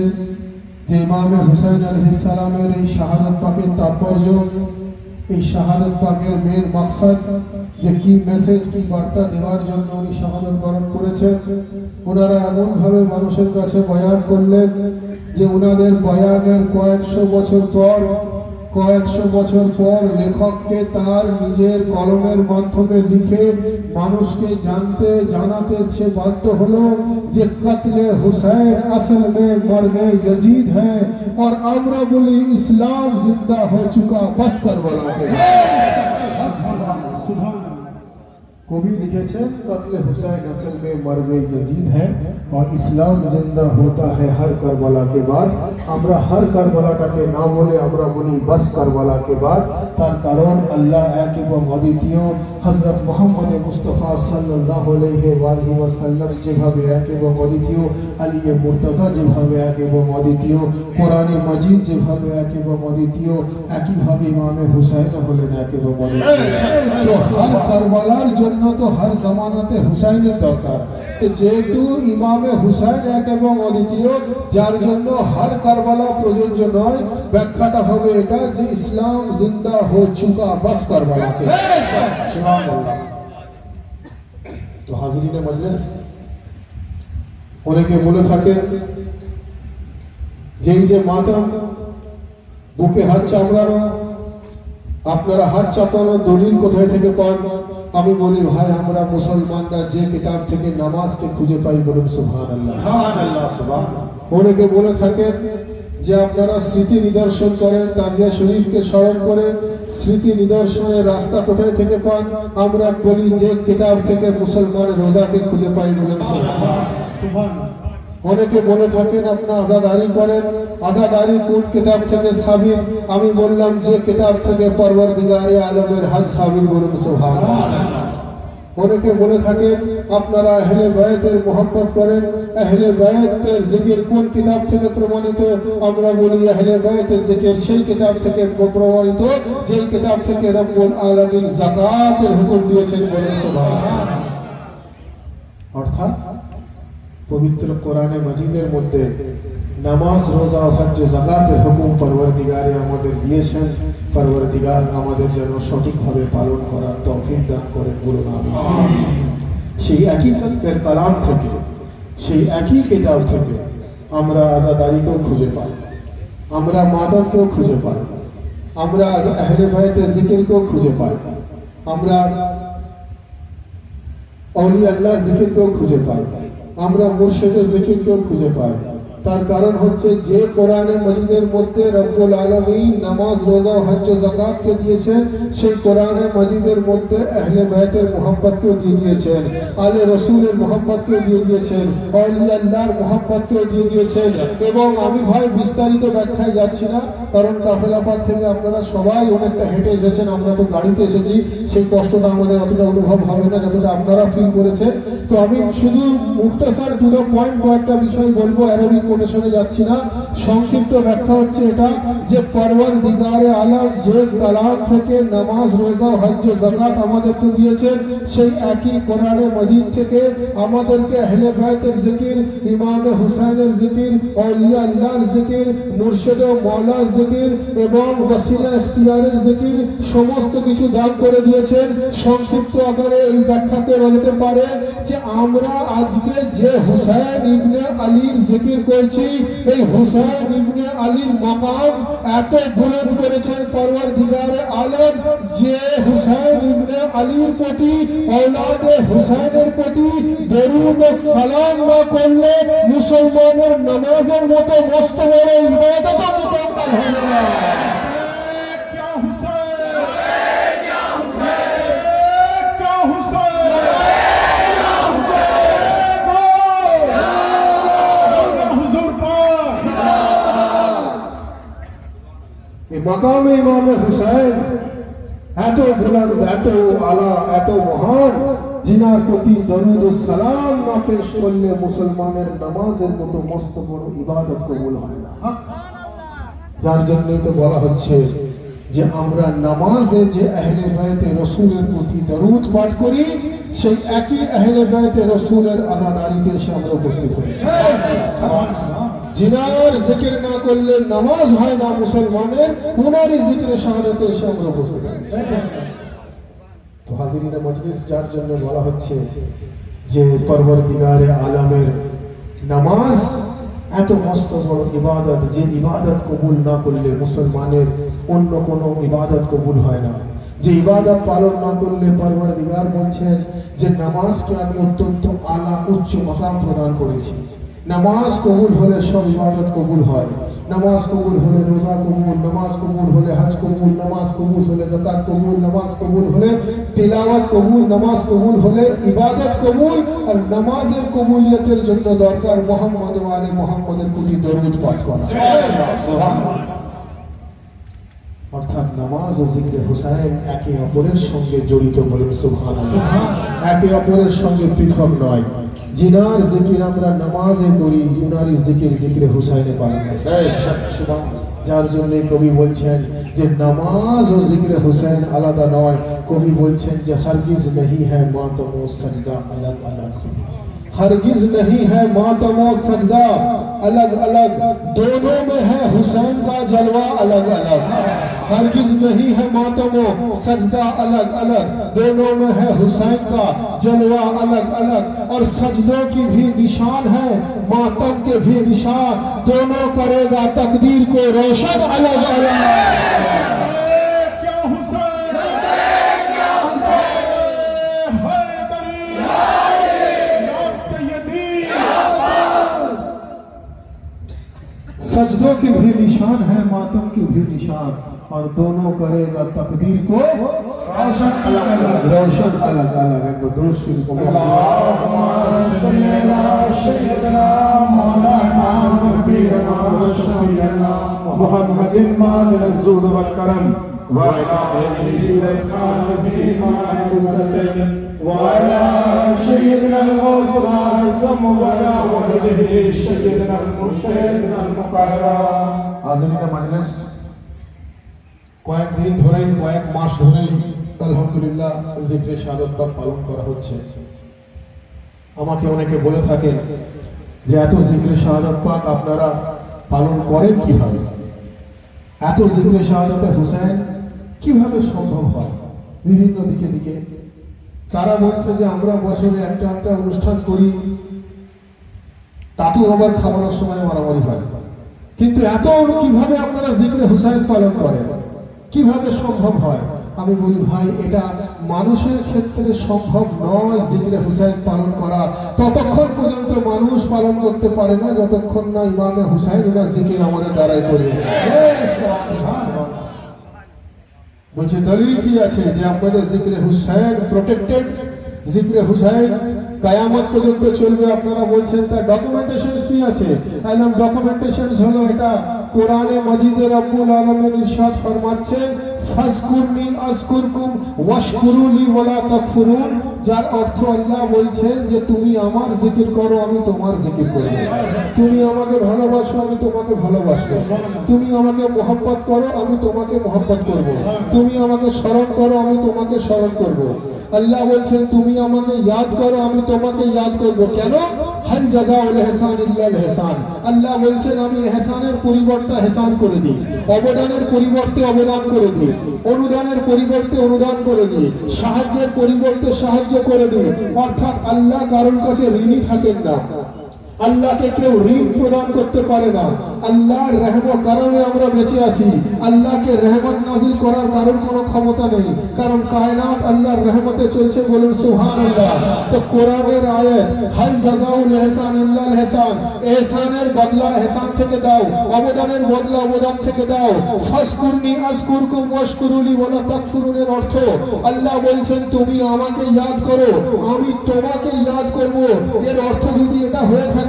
যে ইমামে হুসাইন আলাইহিস সালামের এই শাহাদাত পাকের তাৎপর্য, এই শাহাদাত পাকের মেন মকসদ, যে কি মেসেজ কি বার্তা দেওয়ার জন্য উনি শাহাদাত বরণ করেছেন। ওনারা এমনভাবে মানুষের কাছে বয়ান করলেন যে ওনাদের বয়ানের কয়েকশো বছর পর লেখককে তার নিজের কলমের মাধ্যমে লিখে মানুষকে জানাতে সে বাধ্য হলো যে কতলে হুসাইন আসল মে মরনে यजीद है और আমরা বলি ইসলাম জিন্দা हो चुका बस करबला के। कवि लिखेছেন कत्ले हुसैन असल में मरवे यजीद है और इस्लाम जिंदा होता है हर करबला के बाद। আমরা हर करबलाটাকে না বলে আমরা বলি बस करबला के बाद। তার কারণ আল্লাহ এক এবং অদ্বিতীয়, হযরত মুহাম্মদ মুস্তাফা সাল্লাল্লাহু আলাইহি ওয়াসাল্লাম যেভাবে এক এবং অদ্বিতীয়, আলী মুর্তজা যেভাবে এক এবং অদ্বিতীয়, কোরআনে মাজিদ যেভাবে এক এবং অদ্বিতীয়, একইভাবে ইমামে হুসাইন হলেন এক এবং অদ্বিতীয়। তো হর কারবালার জন্য তো হর জামানাতে হুসাইনের দরকার। যেহেতু ইমামে হুসাইন এক এবং অদ্বিতীয়, যার জন্য হর কারবালা প্রযোজ্য নয়। ব্যাখ্যাটা হবে এটা যে ইসলাম জিন্দা হো চুকা বাস কারবালাকে। সুবহানাল্লাহ। তো হাজিরিনে মজলিস, অনেকে বলে থাকেন যে এই যে মাতাম বুকে হাত চাপড়ানো, আপনারা হাত চাপানোর দলিল কোথায় থেকে পান? আমি বলি ভাই, আমরা মুসলমানরা যে কিতাব থেকে নামাজকে খুঁজে পাই বলুন সুবহানাল্লাহ। সুবহানাল্লাহ সুবহানাল্লাহ। অনেকে বলে থাকেন যে আপনারা স্মৃতি নিদর্শন করেন, তাজিয়া শরীফকে স্মরণ করে স্মৃতি নিদর্শনের রাস্তা কোথায় থেকে পান? আমরা বলি যে কিতাব থেকে মুসলমানের রোজাকে খুঁজে পাই বলুন সুবহানাল্লাহ। অনেকে বলে থাকেন আপনারা আজাদারি করেন, আজাদারি কোন কিতাব থেকে সাবির? আমি বললাম যে কিতাব থেকে পরওয়ারদিগারে আলমের হজ সাবির বলুন সুবহানাল্লাহ। অনেকে বলে থাকেন আপনারা আহলে বায়তের মোহাম্মত করেন, আহলে বায়তের জিকির কোন কিতাব থেকে প্রমাণিত? আমরা বলি আহলে বায়তের জিকির সেই কিতাব থেকে প্রমাণিত যেই কিতাব থেকে রব্বুল আলামিন যাকাতের হুকুম দিয়েছেন বলুন সুবহানাল্লাহ। অর্থাৎ পবিত্র কোরআনে মাজিদের মধ্যে নামাজ, রোজা, হজ, যাকাতের হুকুম পরওয়ারদিগারে আমাদের দিয়েছেন। পরওয়ারদিগার আমাদের যেন সঠিকভাবে পালন করার তৌফিক দান করেন বলুন আমিন। সেই একই কালাম থেকে, সেই একই কিতাব থেকে আমরা আজাদারিকেও খুঁজে পাই, আমরা মাদককেও খুঁজে পাই, আমরা আহলে বায়তের জিকিরকেও খুঁজে পাই, আমরা আউলিয়া আল্লাহ জিকিরকেও খুঁজে পাই, আমরা মুর্শিদের জিকিরকেও খুঁজে পাই। তার কারণ হচ্ছে যে কোরআনে মজিদের মধ্যে রব্বুল আলামিন নামাজ রোজা হজ যাকাতকে দিয়েছেন, সেই কোরআনে মজিদের মধ্যে আহলে বাইতের মোহাম্মতকে দিয়ে দিয়েছেন, আলে রসুলের মোহাম্মতকে দিয়ে দিয়েছেন, আউলিয়া আল্লাহর মোহাম্মতকে দিয়ে দিয়েছেন। এবং আমি ভাই বিস্তারিত ব্যাখ্যায় যাচ্ছি না, কারণ কাফেলাপাত থেকে আপনারা সবাই অনেকটা হেঁটে এসেছেন, আমরা তো গাড়িতে এসেছি, সেই কষ্টটা আমাদের অতটা অনুভব হবে না যতটা আপনারা ফিল করেছেন। তো আমি শুধু মুখতাসার দুটো পয়েন্ট কয়েকটা বিষয় বলবো, অ্যারাবিক কোটেশনে যাচ্ছি না। সংক্ষিপ্ত ব্যাখ্যা হচ্ছে এটা যে পরওয়ারদিগারে আলম যে কালাম থেকে নামাজ রোজা হজ যাকাত আমাদেরকে দিয়েছেন, সেই একই কোরআনে মজিদ থেকে আমাদেরকে আহলে বাইতের জিকির, ইমামে হুসাইনের জিকির, আউলিয়া আল্লাহর জিকির, মুর্শিদ ও মাওলার জিকির এবং ওয়াসিলা ইখতিয়ারের জিকির সমস্ত কিছু দান করে দিয়েছেন। সংক্ষিপ্ত আকারে এই ব্যাখ্যাকে বলতে পারে যে আমরা আজকে যে হুসাইন ইবনে আলীর জিকির করছি, এই হুসাইন ইবনে আলীর মাকাম এত বুলন্দ করেছেন পরওয়ারদিগারে আলম যে হুসাইন ইবনে আলীর প্রতি, औलादे হুসাইনের প্রতি দরুদ ও সালাম না করলে মুসলমানের নামাজের মতো মস্ত বড় ইবাদত মুকাম্মাল হবে না। मकाम इमाम हुसैन এত বুলন্দ, এত আলা, এত মহান, जिनार प्रति दरूद ও সালাম না পেশ করলে মুসলমানের নামাজের মতো মস্ত বড় ইবাদত কবুল হয় না। যার জন্যই তো বলা হচ্ছে যে আমরা নামাজে যে আহলে বাইতে রাসূলের প্রতি দরুদ পাঠ করি, সেই একই আহলে বাইতে রাসূলের আযাদারিতে এসে আমরা উপস্থিত হয়েছি। जिनार जिक्र ना করলে নামাজ হয় না মুসলমানের, উনারই জিকিরে শাহাদাতে এসে আমরা উপস্থিত হয়েছি। তো হাজিরিনে মজলিস, যার জন্য বলা হচ্ছে যে পরওয়ারদিগারে আলমের নামাজ এত মস্ত বড় ইবাদত, যে ইবাদত কবুল না করলে মুসলমানের অন্য কোনো ইবাদত কবুল হয় না। যে ইবাদত পালন না করলে পরওয়ারদিগার বলছেন যে নামাজকে আমি অত্যন্ত আলা উচ্চ মাকাম প্রদান করেছি। নামাজ কবুল হলে সব ইবাদত কবুল হয়। নামাজ কবুল হলে রোজা কবুল, নামাজ কবুল হলে হজ কবুল, নামাজ কবুল হলে যাকাত কবুল, নামাজ কবুল হলে তিলাওয়াত কবুল, নামাজ কবুল হলে ইবাদত কবুল। আর নামাজের কবুলিয়তের জন্য দরকার মুহাম্মদ ওয়া আলে মুহাম্মদের প্রতি দরুদ পাঠ করা। অর্থাৎ নামাজ ও জিকিরে হুসাইন একে অপরের সঙ্গে জড়িত, বলেন সুবহানাল্লাহ, একে অপরের সঙ্গে পৃথক নয়। জিনার জিকির আমরা নামাজে করি, উনারই জিকির জিকিরে হুসাইনে পালন করি। যার জন্য কবি বলছেন যে নামাজ ও জিকিরে হুসাইন আলাদা নয়। কবি বলছেন যে হরগিজ नहीं है मातम ও सजदा अलग अलग, हरगिज नहीं है मातम और सजदा अलग अलग, दोनों में है हुसैन का जलवा अलग अलग। हरगिज नहीं है मातम और सजदा अलग अलग, दोनों में है हुसैन का जलवा अलग अलग। और सजदों की भी निशान है, मातम के भी निशान, दोनों करेगा तकदीर को रोशन अलग अलग। सजदों की भी निशान है, मातम की भी निशान, और दोनों करेगा तकदीर को रोशन अलग अलग, रोशन अलग अलग। एक दोस्त को وعلى سيدنا المصطفى وعلى والده سيدنا المرشد المقرر। হাজিরিনে মজলিস, কয়েকদিন ধরেই, কয়েক মাস ধরেই আলহামদুলিল্লাহ জিকরে শাহাদাত পাক পালন করা হচ্ছে। আমাকে অনেকে বলে থাকেন যে এত জিকরে শাহাদাত পাক আপনারা পালন করেন কিভাবে, এত জিকরে শাহাদাতে হুসাইন কিভাবে সম্ভব হয়। বিভিন্ন দিকে দিকে তারা বলছে যে আমরা বছরে একটা একটা অনুষ্ঠান করি, তাতেও আবার খাবারের সময় মারামারি হয়, কিন্তু এত কিভাবে আপনারা জিকরে হুসাইন পালন করেন, কিভাবে সম্ভব হয়? আমি বলি ভাই, এটা মানুষের ক্ষেত্রে সম্ভব নয় জিকরে হুসাইন পালন করা, ততক্ষণ পর্যন্ত মানুষ পালন করতে পারে না যতক্ষণ না ইমামে হুসাইন ওনার জিকির আমাদের দ্বারাই করে। বলছে দলিল কি আছে যে আপনাদের জিকরে হুসাইন প্রোটেক্টেড, জিকরে হুসাইন কিয়ামত পর্যন্ত চলবে আপনারা বলছেন, তার ডকুমেন্টেশন কি আছে? একদম ডকুমেন্টেশন হলো এটা কোরআনে মাজিদে রব্বুল আলামিন ইরশাদ ফরমাচ্ছেন ফাজকুরনি আযকুরকুম ওয়াশকুরুলি ওয়ালা তাকফুরুন, যার অর্থ আল্লাহ বলছেন যে তুমি আমার জিকির করো আমি তোমার জিকির করব, তুমি আমাকে ভালোবাসো আমি তোমাকে ভালোবাসবো, তুমি আমাকে মহব্বত করো আমি তোমাকে মহব্বত করব, তুমি আমাকে স্মরণ করো আমি তোমাকে স্মরণ করব। আল্লাহ বলছেন তুমি আমাকে ইয়াদ করো আমি তোমাকে ইয়াদ করব। কেন? হাল জাযাউল ইহসান ইল্লাল ইহসান। আল্লাহ বলছেন আমি ইহসানের পরিবর্তে ইহসান করে দিই, অবদানের পরিবর্তে অবদান করে দিই, অনুদানের পরিবর্তে অনুদান করে দিই, সাহায্যের পরিবর্তে সাহায্য করে দিই। অর্থাৎ আল্লাহ কারোর কাছে ঋণী থাকেন না, আল্লাহকে কেউ ঋণ প্রদান করতে পারে না। আল্লাহর রহমত কারণে আমরা বেঁচে আছি, আল্লাহকে রহমত নাজিল করার কারোর কোনো ক্ষমতা নেই, কারণ কায়নাত আল্লাহর রহমতে চলছে, বলুন সুবহানাল্লাহ। তো কোরআনের আয়াত হাল জাযাউল ইহসান ইল্লাল ইহসান, ইহসানের বদলা ইহসান থেকে দাও, অবদানের বদলা অবদান থেকে দাও। ফাজকুরনি আযকুরকুম ওয়াশকুরুলি ওয়ালা তাকফুরুনের অর্থ আল্লাহ বলছেন তুমি আমাকে ইয়াদ করো আমি তোমাকে ইয়াদ করব। এর অর্থ যদি এটা হয়ে থাকে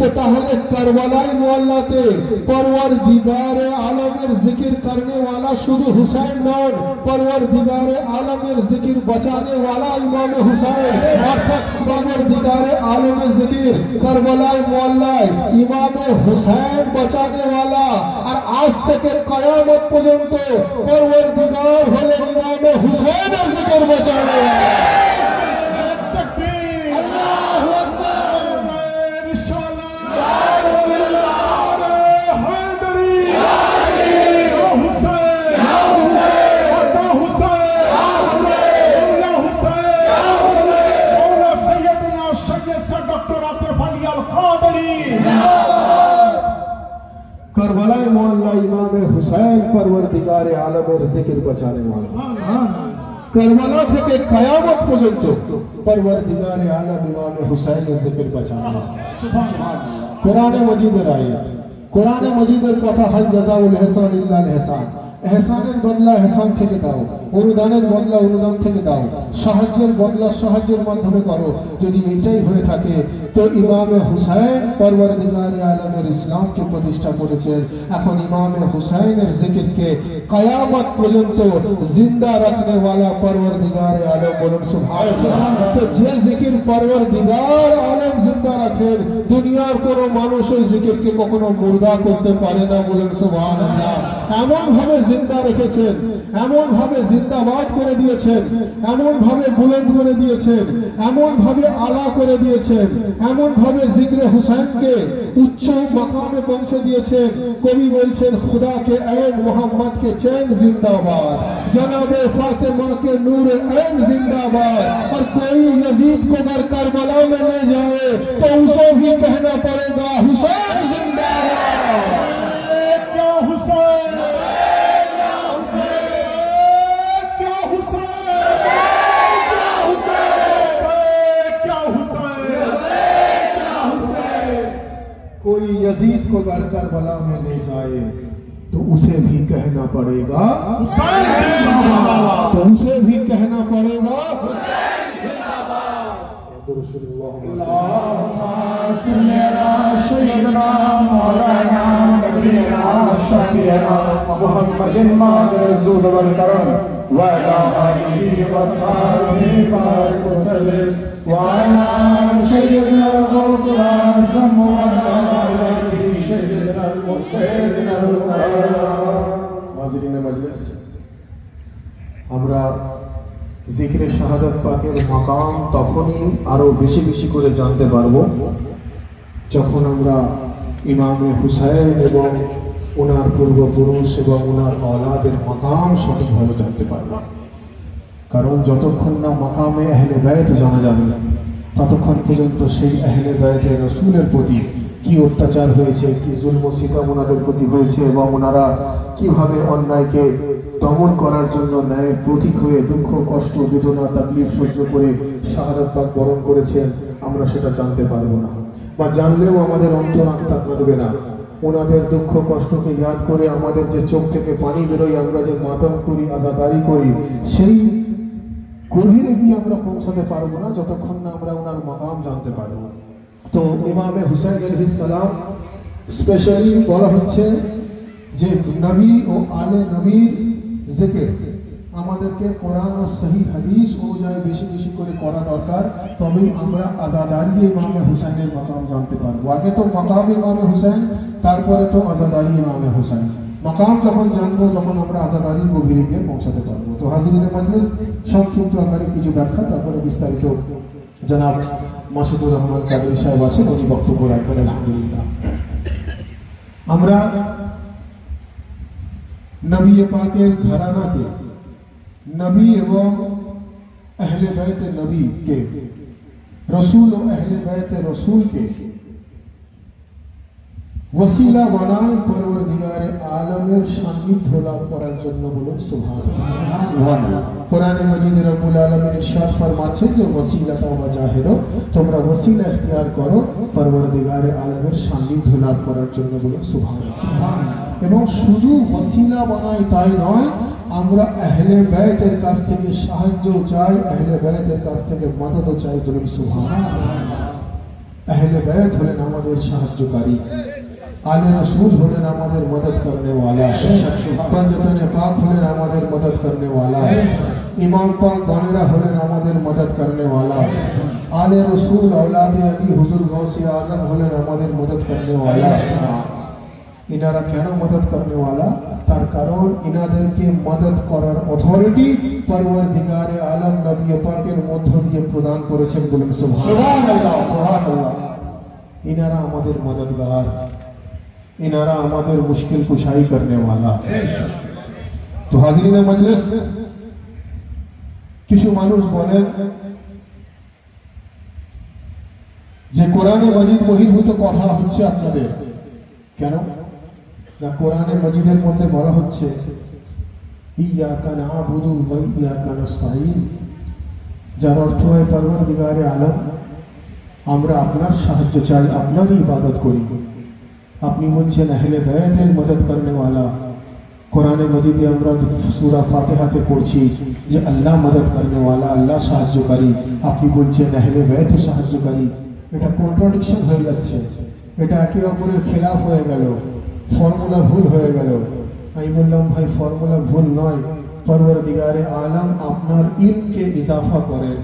তো তাহলে কারবালায় মুআল্লাতে পরওয়ারদিগারে আলমের জিকির करने वाला শুধু হুসাইন নন, পরওয়ারদিগারে আলমের জিকির বাঁচাने वाला ইমাম হুসাইন, অর্থাৎ পরওয়ারদিগারে আলমের জিকির কারবালায় মুআল্লায় ইমাম হুসাইন বাঁচাने वाला। আর আজ থেকে কিয়ামত পর্যন্ত পরওয়ারদিগার হলেন ইমাম হুসাইনের জিকির বাঁচাने वाला। करबलाए मोहल्ला इमाम हुसैन परवरदिगारे आलमेर जिकिर बचाने वाला। करबला থেকে কিয়ামত পর্যন্ত परवरदिगारे आलम इमाम हुसैনের जिकिर बचाने वाला। কোরআনে মজিদের আয়াত, কোরআনে মজিদের কথা হাল জাযাউল ইহসান ইল্লাল ইহসান, এহসানের বদলা এহসান থেকে দাও, অনুদানের বদলা অনুদান থেকে দাও, সাহায্যের বদলা সাহায্যের মাধ্যমে করো। যদি এটাই হয়ে থাকে তো ইমামে হুসাইন পরওয়ারদিগারে আলমের ইসলামকে প্রতিষ্ঠা করেছেন। এখন ইমামে হুসাইনের জিকিরকে কিয়ামত পর্যন্ত জিন্দা রাখনে वाला পরওয়ারদিগারে আলম, বলুন সুবহানাল্লাহ। তো যে জিকির পরওয়ারদিগার আলম জিন্দা রাখেন দুনিয়ার কোনো মানুষ ওই জিকিরকে কখনো মুর্দা করতে পারে না, বলুন সুবহানাল্লাহ। এমন ভাবে জিন্দা রেখেছেন, এমন ভাবে জিন্দাবাদ করে দিয়েছেন, এমন ভাবে বুলন্দ করে দিয়েছেন, এমন ভাবে আলা করে দিয়েছেন, এমন ভাবে জিক্রে হুসাইনকে উচ্চ মাকামে পৌঁছে দিয়েছেন। কবি বলছেন खुदा के ऐन मोहम्मद के चैन जिंदाबाद, जनाबे फातिमा के नूर ऐन जिंदाबाद। और कोई यजीद को अगर करबला में ले जाए तो उसे भी कहना पड़ेगा हुसैन जिंदाबाद। क्या हुसैन, कोई यजीद को अगर करबला में ले जाए तो उसे भी कहना पड़ेगा हुसैन जिंदाबाद, तो उसे भी कहना पड़ेगा हुसैन जिंदाबाद। अल्लाहुम्मा सल्ली अला सय्यिदना मौलाना नबीना शफीना मुहम्मदिन मौजूद वल करम व अला आलिहि व सहाबिहि बारिक वसल्लम व अला सय्यिदना रसूलना আমরা জিকিরে শাহাদাত পাকের মাকাম তখনই আরো বেশি বেশি করে জানতে পারবো যখন আমরা ইমামে হুসাইন এবং ওনার পূর্বপুরুষ এবং ওনার औलाদের মাকাম সঠিকভাবে জানতে পারবো। কারণ যতক্ষণ না মাকামে আহলে বাইত জানা যাবে ততক্ষণ পর্যন্ত সেই আহলে বাইতের রাসূলের প্রতি কি অত্যাচার হয়েছে, কি জুলম ও সিতম ওনাদের প্রতি হয়েছে এবং ওনারা কিভাবে অন্যায়কে দমন করার জন্য ন্যায়ের প্রতীক হয়ে দুঃখ কষ্ট বেদনা তাকলিফ সহ্য করে শাহাদাত পাক বরণ করেছেন, আমরা সেটা জানতে পারবো না, বা জানলেও আমাদের অন্তর আত্মা কাঁদবে না। ওনাদের দুঃখ কষ্টকে ইয়াদ করে আমাদের যে চোখ থেকে পানি বেরোয়, আমরা যে মাতম করি, আজাদারি করি, সেই গভীরে গিয়ে আমরা পৌঁছাতে পারবো না যতক্ষণ না আমরা ওনার মাকাম জানতে পারবো। তো ইমামে হুসাইন আলাইহিস সালাম স্পেশালি বলা হচ্ছে যে নবী ও আলে নবীর জিকির আমাদেরকে কোরআন ও সহি হাদিস অনুযায়ী বেশি বেশি করে করা দরকার, তবেই আমরা আজাদারি ইমামে হুসাইনের মাকাম জানতে পারবো। আগে তো মাকাম ইমামে হুসাইন, তারপরে তো আজাদারি ইমামে হুসাইন। মাকাম যখন জানবো তখন আমরা আজাদারির গভীরে গিয়ে পৌঁছাতে পারবো। তো হাজিরিনে মাজলিস, সংক্ষিপ্ত আকারে কিছু ব্যাখ্যা, তারপরে বিস্তারিত জনাব মাসুদুর রহমান কাদরি সাহেব আছেন, উনি বক্তব্য রাখবেন। আলহামদুলিল্লাহ, আমরা নবী পাকের ঘরানাকে, নবী এবং আহলে বাইতে নবী কে, রসুল ও আহলে বাইতে রসুল কে ওসিলা বানায় পরওয়ারদিগারে আলমের সান্নিধ্য লাভ করার জন্য। বলুন সুবহানাল্লাহ। কোরআনে মাজিদে রব্বুল আলামিন ইরশাদ ফরমাচ্ছেন যে ওসিলাতা ওয়া জাহিদু, তোমরা ওসিলা ইখতিয়ার করো পরওয়ারদিগারে আলমের সান্নিধ্য লাভ করার জন্য। বলুন সুবহানাল্লাহ। এবং শুধু ওসিলা বানাই তাই নয়, আমরা আহলে বাইতের কাছ থেকে সাহায্য চাই, আহলে বাইতের কাছ থেকে মদদও চাই। বলুন সুবহানাল্লাহ। আহলে বাইত হলেন আমাদের সাহায্যকারী, आले रसूल होने हमारे मदद करने वाला है, पंजतने पाक होने हमारे मदद करने वाला है, इमाम पाक बानेरा होने हमारे मदद करने वाला है, आले रसूल औलादे अली हुजूर गौसे आजम होने हमारे मदद करने वाला है। इनारा क्या मदद करने वाला, तार कारण इनादेर के मदद करार अथॉरिटी परवरदिगारे आलम नबी पाकेर मध्य दिए प्रदान करेছেন। বলুন সুবহানাল্লাহ। সুবহানাল্লাহ। इनारा हमारे मददगार, इनारा हमारे मुश्किल कुशाई करने वाला। तो हाजिरीन मजलिस, কিছু মানুষ বলেন যে কোরআনে মাজিদ বহির্ভূত কথা হচ্ছে আপনাদের, কেন না কোরআনে মাজিদের মধ্যে বলা হচ্ছে ইয়াকা না'বুদু ওয়া ইয়াকা নাস্তাঈন, যার অর্থ হয় পরওয়ারদিগারে আলম, আমরা আপনার সাহায্য চাই, আপনারই ইবাদত করি। আপনি বলছেন আহলে বাইতের মদদ করনে वाला, কোরআনে মাজিদে আমরা সূরা ফাতিহাতে পড়ছি যে আল্লাহ মদদ করনে वाला, আল্লাহ সাহায্যকারী, আপনি বলছেন আহলে বাইত সাহায্যকারী। এটা কন্ট্রাডিকশন হয়ে যাচ্ছে, এটা একে অপরের খেলাফ হয়ে গেল, ফর্মুলা ভুল হয়ে গেল। আমি বললাম ভাই ফর্মুলা ভুল নয়, পরওয়ারদিগারে আলম আপনার ইলমকে ইজাফা করেন,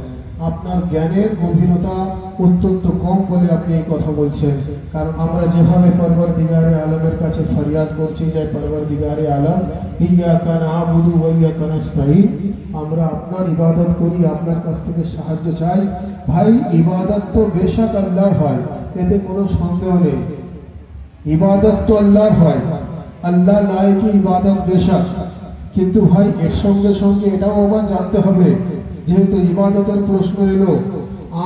আপনার জ্ঞানের গভীরতা অত্যন্ত কম বলে আপনি এই কথা বলছেন। কারণ আমরা যেভাবে পরওয়ারদিগারে আলমের কাছে ফরিয়াদ করছি যে পরওয়ারদিগারে আলম ইয়াকা না'বুদু ওয়া ইয়াকা নাস্তাঈন, আমরা আপনার ইবাদত করি, আপনার কাছ থেকে সাহায্য চাই। ভাই ইবাদত তো বেশক আল্লাহর হয়, এতে কোনো সন্দেহ নেই, ইবাদত তো আল্লাহর হয়, আল্লাহ লায়কি ইবাদত বেশক। কিন্তু ভাই এর সঙ্গে সঙ্গে এটাও আবার জানতে হবে, যেহেতু ইবাদতের প্রশ্ন এলো,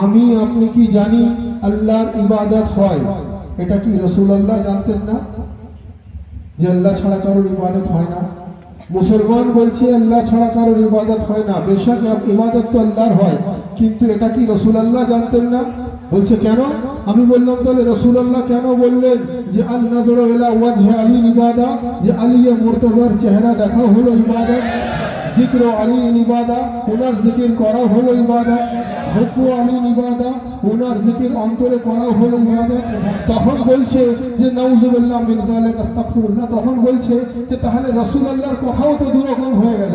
আমি আপনি কি জানি আল্লাহর ইবাদত হয়? এটা কি রাসূলুল্লাহ জানতেন না যে আল্লাহ ছাড়া কারোর ইবাদত হয় না? মুসলমান বলছে আল্লাহ ছাড়া কারোর ইবাদত হয় না, বেশক ইবাদত তো আল্লাহর হয়, কিন্তু এটা কি রাসূলুল্লাহ জানতেন না? বলছে কেন? আমি বললাম তাহলে রাসূলুল্লাহ কেন বললেন যে আল নাযরু ইলা ওয়াজহি আলী ইবাদত, যে আলী মুর্তজার চেহারা দেখা হলো ইবাদত, जिक्र अली इबादा, उनार जिकिर करा हलो इबादत, हुक्म अली इबादा, उनार जिकिर अंतरे करा हलो इबादत। तখন বলছে যে নাউযুবিল্লাহ মিন যালিক আস্তাগফিরুল্লাহ, তখন বলছে যে তাহলে রাসূলুল্লাহর কথাও তো দুরকম হয়ে গেল।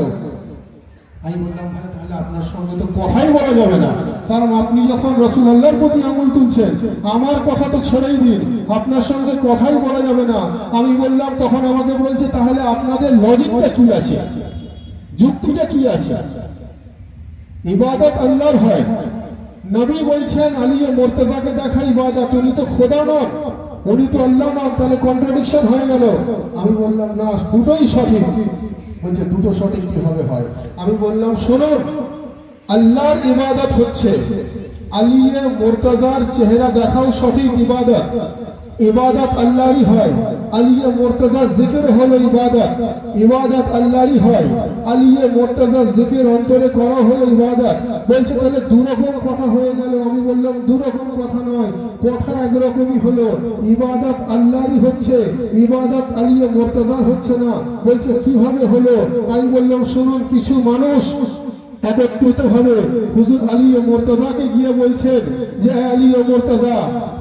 আমি বললাম ভাই তাহলে আপনার সঙ্গে তো কথাই বলা যাবে না, কারণ আপনি যখন রাসূলুল্লাহর প্রতি আঙুল তুলছেন, আমার কথা তো ছেড়েই দিন, আপনার সঙ্গে কথাই বলা যাবে না। আমি বললাম, তখন আমাকে বলছে তাহলে আপনাদের লজিকটা কি আছে, যুক্তিটা কি আছে? ইবাদত আল্লাহর হয়, নবী বলছেন আলী মুর্তজাকে দেখা ইবাদত, উনি তো খোদা নন, উনি তো আল্লাহ নন, তাহলে কন্ট্রাডিকশন হয়ে গেল। আমি বললাম না, দুটোই সঠিক। বলছে দুটো সঠিক কিভাবে হয়? আমি বললাম শোনো, আল্লাহর ইবাদত হচ্ছে আলী মুর্তজার চেহারা দেখাও সঠিক ইবাদত, ইবাদত আল্লাহরই হয়, আলিয়ে মুর্তজা জিকির হলো ইবাদত, ইবাদত আল্লাহরই হয়, আলিয়ে মুর্তজা জিকির অন্তরে করা হলো ইবাদত। বলছে তাহলে দুরকম কথা হয়ে গেল। আমি বললাম দুরকম কথা নয়, কথা একরকমই হলো। ইবাদত আল্লাহরই হচ্ছে, ইবাদত আলিয়ে মুর্তজার হচ্ছে না। বলছে কিভাবে হলো? আমি বললাম শুনুন, কিছু মানুষ একত্রিত ভাবে হুজুর আলী ও মুর্তজাকে গিয়ে বলছেন যে আলী ও মুর্তজা,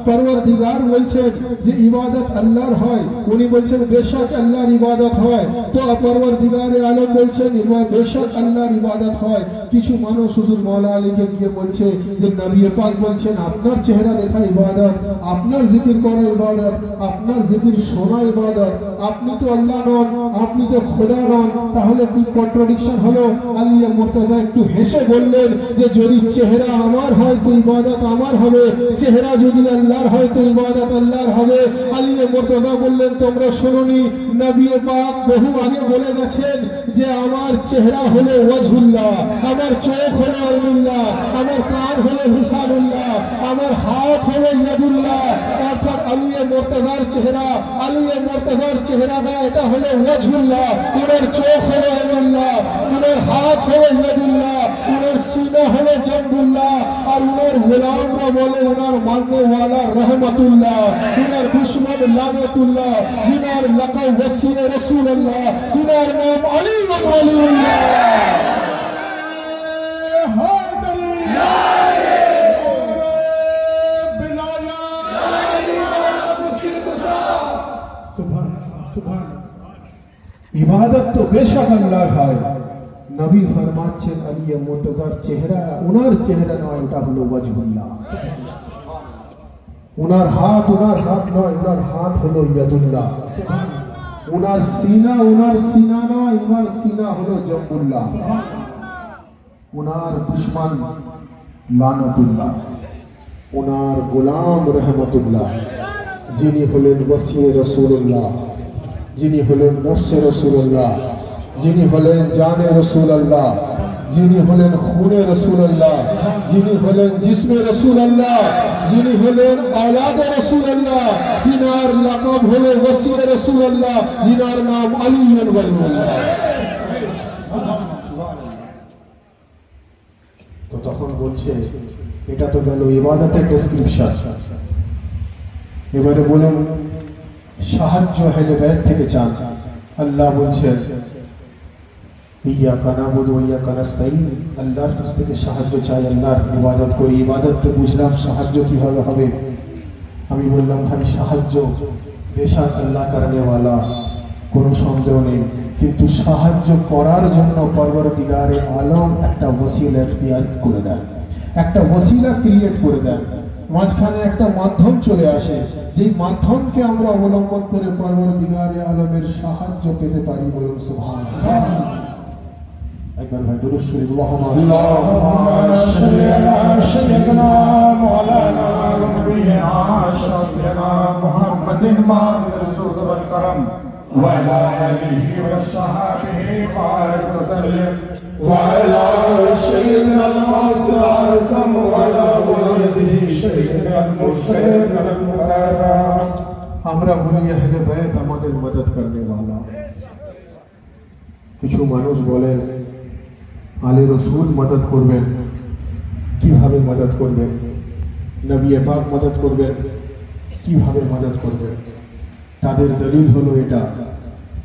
পরওয়ারদিগার বলছেন যে ইবাদত আল্লাহর হয়। উনি বলছেন বেশক আল্লাহর ইবাদত হয়। তো পরওয়ারদিগারে আলম বলছেন বেশক আল্লাহর ইবাদত হয়। কিছু মানুষ হুজুর মাওলা আলীকে গিয়ে বলছে যে নবী পাক বলছেন আপনার চেহারা দেখা ইবাদত, আপনার জিকির করা ইবাদত, আপনার জিকির শোনা ইবাদত। আপনি তো আল্লাহ নন, আপনি তো খোদা নন, তাহলে কি কন্ট্রাডিকশন হলো? আলী ও মুর্তজা একটু হেসে বললেন যে যদি চেহারা আমার হয় তো ইবাদত আমার হবে, চেহারা যদি আল্লাহর হয় তো ইবাদত আল্লাহর হবে। আলী ও মুর্তজা বললেন তোমরা শুনোনি, নবী পাক বহু আগে বলে গেছেন যে আমার চেহারা হলো ওয়াজহুল্লাহ, আমার চোখ হলো আইনুল্লাহ, আমার কান হলো হুসানুল্লাহ, আমার হাত হলো ইয়াদুল্লাহ। অর্থাৎ আলী ও মুর্তজার চেহারা, আলী ও মুর্তজার চেহারা না, এটা হলো ওয়াজহুল্লাহ, ওনার চোখ হলো আইনুল্লাহ, ওনার হাত হলো ইয়াদুল্লাহ, ওনার সিনা হলো জম্বুল্লাহ, আর ওনার গোলামরা বলে ওনার মাননেওয়ালা রহমতুল্লাহ, ওনার দুশ্মন লানতুল্লাহ, जिनार लक़ब वसीए रसूल अल्लाह, जिनार नाम अली व वलीउल्लाह। ইবাদত তো বেশক আল্লাহর হয়। নবী ফরমাচ্ছেন আলী মুর্তজার চেহারা ওনার চেহারা নয়, ওটা হলো ওয়াজহুল্লাহ। ওনার হাত নয়, ওনার হাত হলো ইয়াদুল্লাহ। ওনার সিনা নয়, ওনার সিনা হলো জম্বুল্লাহ। ওনার দুশ্মন লানতুল্লাহ, ওনার গোলাম রহমতুল্লাহ, যিনি হলেন ওয়াসিয়ে রাসূলুল্লাহ, যিনি হলেন নফসে রাসূলুল্লাহ, যিনি হলেন জানে রাসূলুল্লাহ, যিনি হলেন খুনে রাসূলুল্লাহ, যিনি হলেন জিসমে রাসূলুল্লাহ, যিনি হলেন আওলাদে রাসূলুল্লাহ, যিনার লাকাব হলো ওয়াসিয়ে রাসূলুল্লাহ, যিনার নাম আলী ওয়ালিউল্লাহ। তো তখন বলছে এটা তো গেল ইবাদতের ডেসক্রিপশন। এবারে বলুন সাহায্য আহলে বাইত থেকে চান। আল্লাহ বলছেন ইয়াকা নাবুদু ওয়া ইয়াকা নাস্তাঈন, আল্লাহর কাছ থেকে সাহায্য চাই, আল্লাহর ইবাদত করি। ইবাদত তো বুঝলাম, সাহায্য কিভাবে হবে? আমি বললাম ভাই সাহায্য বেশক আল্লাহ করনে ওয়ালা, কোনো সন্দেহ নেই, কিন্তু সাহায্য করার জন্য পরওয়ারদিগারে আলম একটা ওসিলা ইখতিয়ার করে দেন, একটা ওসিলা ক্রিয়েট করে দেন, মাঝখানে একটা মাধ্যম চলে আসে, যেই মাধ্যমকে আমরা অবলম্বন করে পরওয়ারদিগারে আলমের সাহায্য পেতে পারি। বলুন সুবহানাল্লাহ। একবার ভাই দুরূদ শরীফ আল্লাহুম্মা সাল্লি আলা সাইয়্যিদিনা মাওলানা ওয়া নবিয়িনা শাফিঈনা মুহাম্মাদিন মা'আল রাসূল ওয়াল কারাম ওয়া আলা আলিহি ওয়া সাহবিহি ওয়া সাল্লাম ওয়া আলা সাইয়্যিদিনা আল-মাসউদ আযম ওয়া আলা ওয়ালিহি সাইয়্যিদিনা মুরশিদ আল-মুকাররম। আমরা বলি আহলে বাইত আমাদের মদদ করনে वाला। কিছু মানুষ বলেন আলী রসুল মদদ করবেন, কিভাবে মদদ করবেন? নবী পাক মদদ করবেন, কিভাবে মদদ করবেন? তাদের দলিল হলো এটা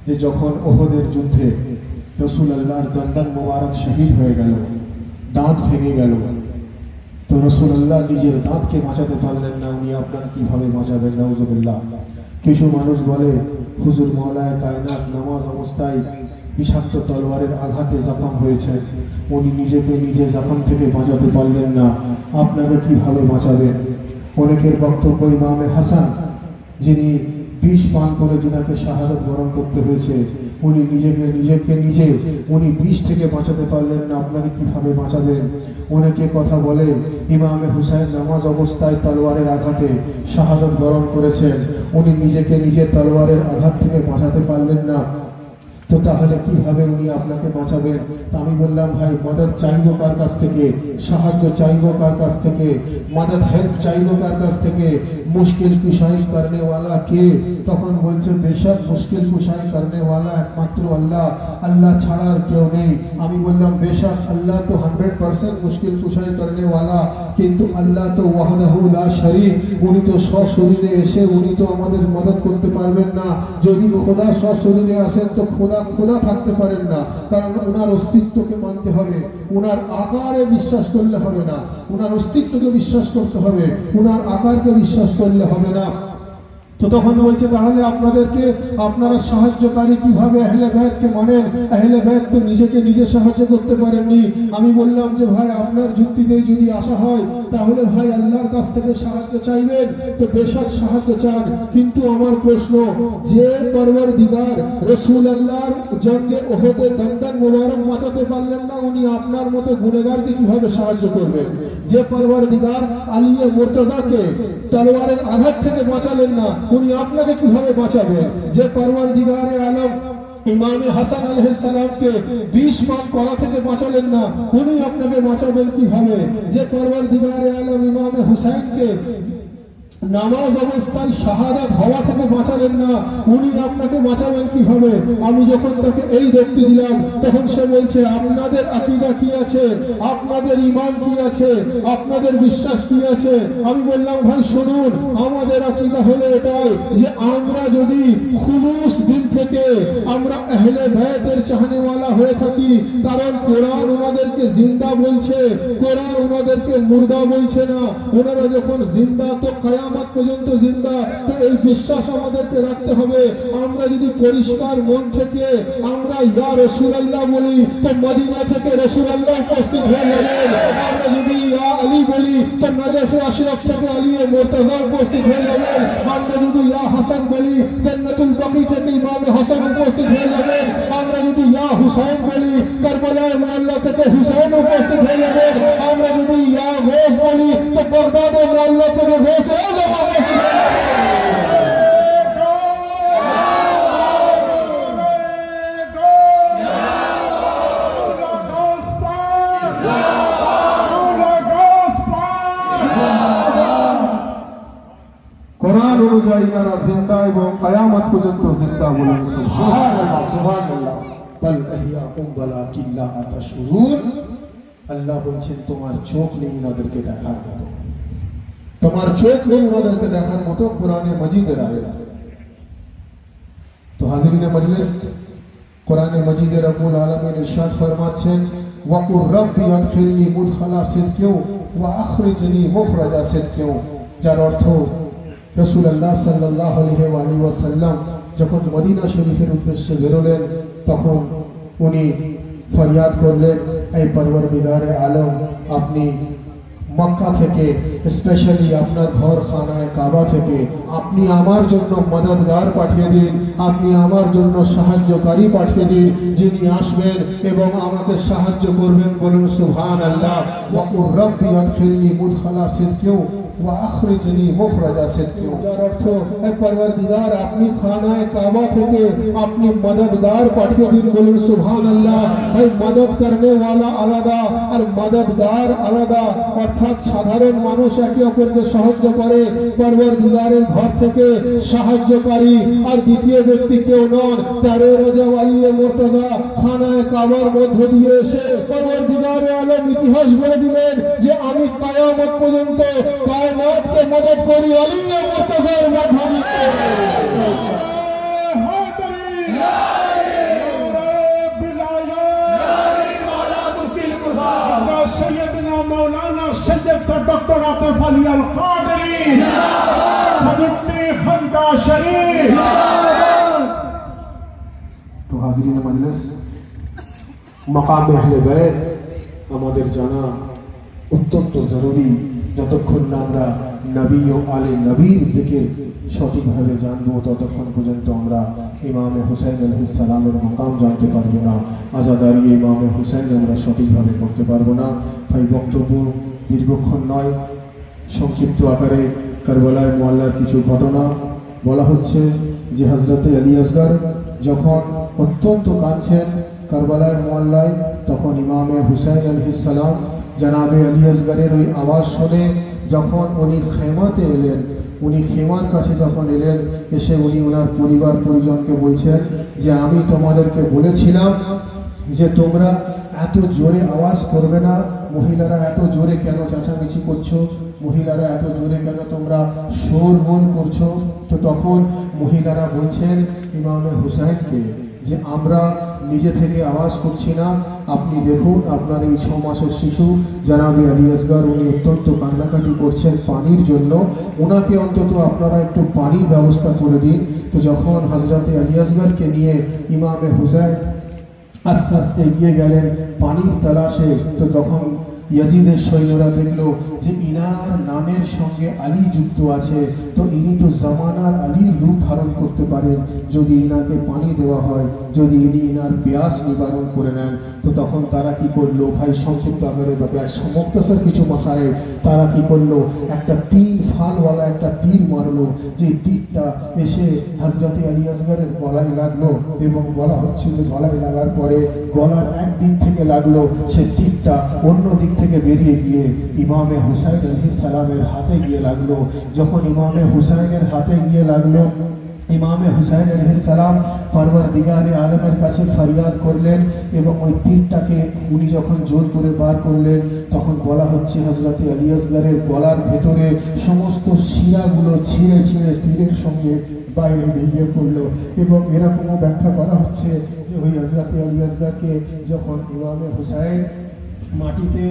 যে যখন ওহদের যুদ্ধে রাসূলুল্লাহর দন্দন মোবারক শহীদ হয়ে গেল, দাঁত ভেঙে গেল, তো রাসূলুল্লাহ নিজের দাঁতকে বাঁচাতে পারলেন না, উনি আপনার কিভাবে বাঁচাবেন? নাউজুবিল্লাহ। কিছু মানুষ বলে হুজুর মাওলায়ে কায়নাত নামাজ অবস্থায় বিষাক্ত তলোয়ারের আঘাতে জখম হয়েছে, উনি নিজেকে নিজে জখম থেকে বাঁচাতে পারলেন না, আপনাকে কিভাবে বাঁচাবেন? অনেকের বক্তব্য ইমামে হাসান, যিনি বিষ পান করে যিনাকে শাহাদাত বরণ করতে হয়েছে, উনি নিজেকে নিজে উনি বিষ থেকে বাঁচাতে পারলেন না, আপনাকে কিভাবে বাঁচাবেন? অনেকে কথা বলে ইমামে হুসাইন নামাজ অবস্থায় তলোয়ারের আঘাতে শাহাদাত বরণ করেছেন, উনি নিজেকে নিজে তলোয়ারের আঘাত থেকে বাঁচাতে পারলেন না, তো তাহলে কিভাবে উনি আপনাকে বাঁচাবেন? আমি বললাম ভাই মদদ চাইবো কার কাছ থেকে, সাহায্য চাইবো কার কাছ থেকে, মদদ হেল্প চাইবো কার কাছ থেকে, মুশকিল কুশাই করনে ওয়ালা কে? তখন বলছে বেশক মুশকিল কুশাই করনে ওয়ালা একমাত্র আল্লাহ, আল্লাহ ছাড়া আর কেউ নেই। আমি বললাম বেশক আল্লাহ তো 100% মুশকিল কুশাই করনে ওয়ালা, কিন্তু আল্লাহ তো ওয়াহদাহু লা শরীক, উনি তো সশরীরে এসে উনি তো আমাদের মদদ করতে পারবেন না। যদি খোদা সশরীরে আসেন তো খোদা থাকতে পারেন না, কারণ ওনার অস্তিত্বকে মানতে হবে, ওনার আকারে বিশ্বাস করলে হবে না, ওনার অস্তিত্বকে বিশ্বাস করতে হবে, ওনার আকারকে বিশ্বাস করলে হবে না। তো তখন বলছে তাহলে আপনাদেরকে আপনারা সাহায্যকারী কিভাবে আহলে বাইতকে মানেন? আহলে বাইত তো নিজেকে নিজে সাহায্য করতে পারেননি। আমি বললাম যে ভাই আপনার যুক্তিতে যদি আসা হয় তাহলে ভাই আল্লাহর কাছ থেকে সাহায্য চাইবেন, তো বেশক সাহায্য চান, কিন্তু আমার প্রশ্ন যে পরওয়ারদিগার রাসূলুল্লাহর জঙ্গে ওহদে দন্দন মোবারক বাঁচাতে পারলেন না, উনি আপনার মতো গুনেগারকে কিভাবে সাহায্য করবেন? যে পরওয়ারদিগার আলিয়ে মুর্তজাকে তলোয়ারের আঘাত থেকে বাঁচালেন না, উনি আপনাকে কিভাবে বাঁচাবেন? যে পরওয়ারদিগারে আলম ইমামে হাসান আলাইহিস সালামকে 20 বার করা থেকে বাঁচালেন না, উনি আপনাকে বাঁচাবেন কিভাবে? যে পরওয়ারদিগারে আলম ইমামে হুসাইনকে নামাজ অবস্থায় শাহাদাত হওয়া থেকে বাঁচালেন না, উনি আপনাকে বাঁচাবেন কিভাবে? আমি যখন তাকে এই যুক্তি দিলাম তখন সে বলছে আপনাদের আকীদা কি আছে, আপনাদের ঈমান কি আছে, আপনাদের বিশ্বাস কি আছে? আমি বললাম ভাই শুনুন, আমাদের আকীদা হলো এটাই যে আমরা যদি খুলুস দিল থেকে আমরা আহলে বাইতের চাহনেওয়ালা হয়ে থাকি, কারণ কোরআন ওনাদেরকে জিন্দা বলছে, কোরআন ওনাদেরকে মুর্দা বলছে না। ওনারা যখন জিন্দা তো কিয়ামত পর্যন্ত জিন্দা, তো এই বিশ্বাস আমাদেরকে রাখতে হবে। আমরা যদি পরিষ্কার মন থেকে আমরা ইয়া রাসূলুল্লাহ বলি তো মদিনা থেকে রাসূলুল্লাহ উপস্থিত হয়ে যাবেন, আমরা যদি ইয়া আলী বলি তো নজফে আশরাফ থেকে আলী মুর্তজা উপস্থিত হয়ে যাবেন, আমরা যদি ইয়া হাসান বলি জান্নাতুল বাকি থেকে ইমাম হাসান উপস্থিত হয়ে যাবেন, আমরা যদি ইয়া হুসাইন বলি কারবালার মহল্লা থেকে হুসাইন উপস্থিত হয়ে যাবেন, আমরা যদি ইয়া গৌস বলি তো বাগদাদের মহল্লা থেকে গৌস কোরআন অনুযায়ী তারা জিন্দা এবং কিয়ামত পর্যন্ত জিন্দা বলেন সুবহানাল্লাহ সুবহানাল্লাহ। বাল আহইয়াকুম ওয়ালাকিন লা তাশউরুন। আল্লাহ বলছেন তোমার চোখ নেই ওনাদেরকে দেখার মতো, তোমার চোখ নেই ওনাদেরকে দেখার মতো। কোরআনে মজিদের আয়াত। তো হাজিরিনে মজলিস, কোরআনে মজিদে রব্বুল আলামিন ইরশাদ ফরমাচ্ছেন ওয়াকুর রব্বি আদখিলনি মুদখালা সিদকিন ওয়া আখরিজনি মুখরাজা সিদকিন, যার অর্থ রাসূলুল্লাহ সাল্লাল্লাহু আলাইহি ওয়াসাল্লাম যখন মদিনা শরীফের উদ্দেশ্যে বেরোলেন তখন উনি ফরিয়াদ করলেন, এই পরওয়ারদিগারে আলম আপনি মক্কা থেকে স্পেশালি আপনার ঘর খানায় কাবা থেকে আপনি আমার জন্য মদদগার পাঠিয়ে দিন, আপনি আমার জন্য সাহায্যকারী পাঠিয়ে দিন যিনি আসবেন এবং আমাকে সাহায্য করবেন। বলুন সুবহানাল্লাহ। ওয়াকুর রব্বি আদখিলনি মুদখালা সিদকিন ওয়া আখরিজনি মুখরাজা সিদকিন, যার অর্থ হে পরওয়ারদিগার আপনি খানায় কাবা থেকে আপনি মদদগার পাঠিয়ে দিন। বলুন সুবহানাল্লাহ। ভাই মদদ করনে ওয়ালা আলাদা আর মদদগার আলাদা, অর্থাৎ সাধারণ মানুষ একে অপরকে সাহায্য করে, পরওয়ারদিগারের ঘর থেকে সাহায্যকারী আর দ্বিতীয় ব্যক্তি কেউ নন। 13 রজব আলিয়ে মুর্তজা খানায় কাবার মধ্য দিয়ে এসে পরওয়ারদিগারে আলম ইতিহাস বলে দিলেন যে আমি কিয়ামত পর্যন্ত কায়নাতকে মদদ করি আলিয়ে মুর্তজার মাধ্যমে। डॉक्टर आतिफ अली अल कादरी खजुट्टी खनका शरीफ। तो हाजिरीन मजलिस, मकाम अहले बैत আমাদের জানা অত্যন্ত জরুরি। যতক্ষণ না আমরা নবী ও আলে নবীর জিকির সঠিকভাবে জানবো ততক্ষণ পর্যন্ত আমরা ইমামে হুসাইন আলাইহিস সালামের মাকাম জানতে পারবো না, আজাদারি ইমামে হুসাইন আমরা সঠিকভাবে করতে পারবো না। তাই বক্তব্য দীর্ঘক্ষণ নয়, সংক্ষিপ্ত আকারে কারবালায় মুআল্লার কিছু ঘটনা বলা হচ্ছে যে হযরতে আলী আসগর যখন অত্যন্ত কাঁদছেন কারবালায় মোয়াল্লায়, তখন ইমামে হুসাইন আলাইহিস সালাম জনাবে আলী আসগরের ওই আওয়াজ শুনে যখন উনি খেমাতে এলেন, উনি খেমার কাছে যখন এলেন, এসে উনি ওনার পরিবার পরিজনকে বলছেন যে আমি তোমাদেরকে বলেছিলাম যে তোমরা এত জোরে আওয়াজ করবে না, মহিলারা এত জোরে কেন চেঁচামেচি করছো, মহিলারা এত জোরে কেন তোমরা শোরগোল করছো। তো তখন মহিলারা বলছেন ইমামে হুসাইনকে যে আমরা নিজে থেকে আওয়াজ করছি না, আপনি দেখুন আপনার এই 6 মাসের শিশু জনাবে আলী আসগর উনি অত্যন্ত কান্নাকাটি করছেন পানির জন্য, ওনাকে অন্তত আপনারা একটু পানির ব্যবস্থা করে দিন। তো যখন হজরতে আলী আসগরকে নিয়ে ইমামে হুসাইন আস্তে আস্তে এগিয়ে গেলেন পানির তালাশে, তো তখন ইয়াজিদের সৈন্যরা দেখলো যে ইনার নামের সঙ্গে আলী যুক্ত আছে, তো ইনি তো জামানার আলীর রূপ ধারণ করতে পারেন যদি ইনাকে পানি দেওয়া হয়, যদি ইনি ইনার পেয়াস নিবারণ করে নেন। তো তখন তারা কি করলো, ভাই সংক্ষিপ্ত আকারে বা সমক্তাসার কিছু মাসায়েব, তারা কি করলো একটা 3 ফালওয়ালা একটা তীর মারলো, যে তীরটা এসে হজরতে আলী আসগরের গলায় লাগলো, এবং বলা হচ্ছিল গলায় লাগার পরে গলার এক দিক থেকে লাগলো, সে তীরটা অন্য দিক থেকে বেরিয়ে গিয়ে ইমামে হুসাইন আলাইহিস সালামের হাতে গিয়ে লাগলো। যখন ইমামে হুসাইনের হাতে গিয়ে লাগলো, ইমামে হুসাইন আলাইহিস সালাম পরওয়ারদিগারে আলমের কাছে ফরিয়াদ করলেন, এবং ওই তীরটাকে উনি যখন জোর করে বার করলেন, তখন বলা হচ্ছে হযরতে আলী আসগরের গলার ভেতরে সমস্ত শিরাগুলো ছিঁড়ে ছিঁড়ে তীরের সঙ্গে বাইরে বেরিয়ে পড়লো। এবং এরকমও ব্যাখ্যা করা হচ্ছে যে ওই হযরতে আলী আসগরকে যখন ইমামে হুসাইন মাটিতে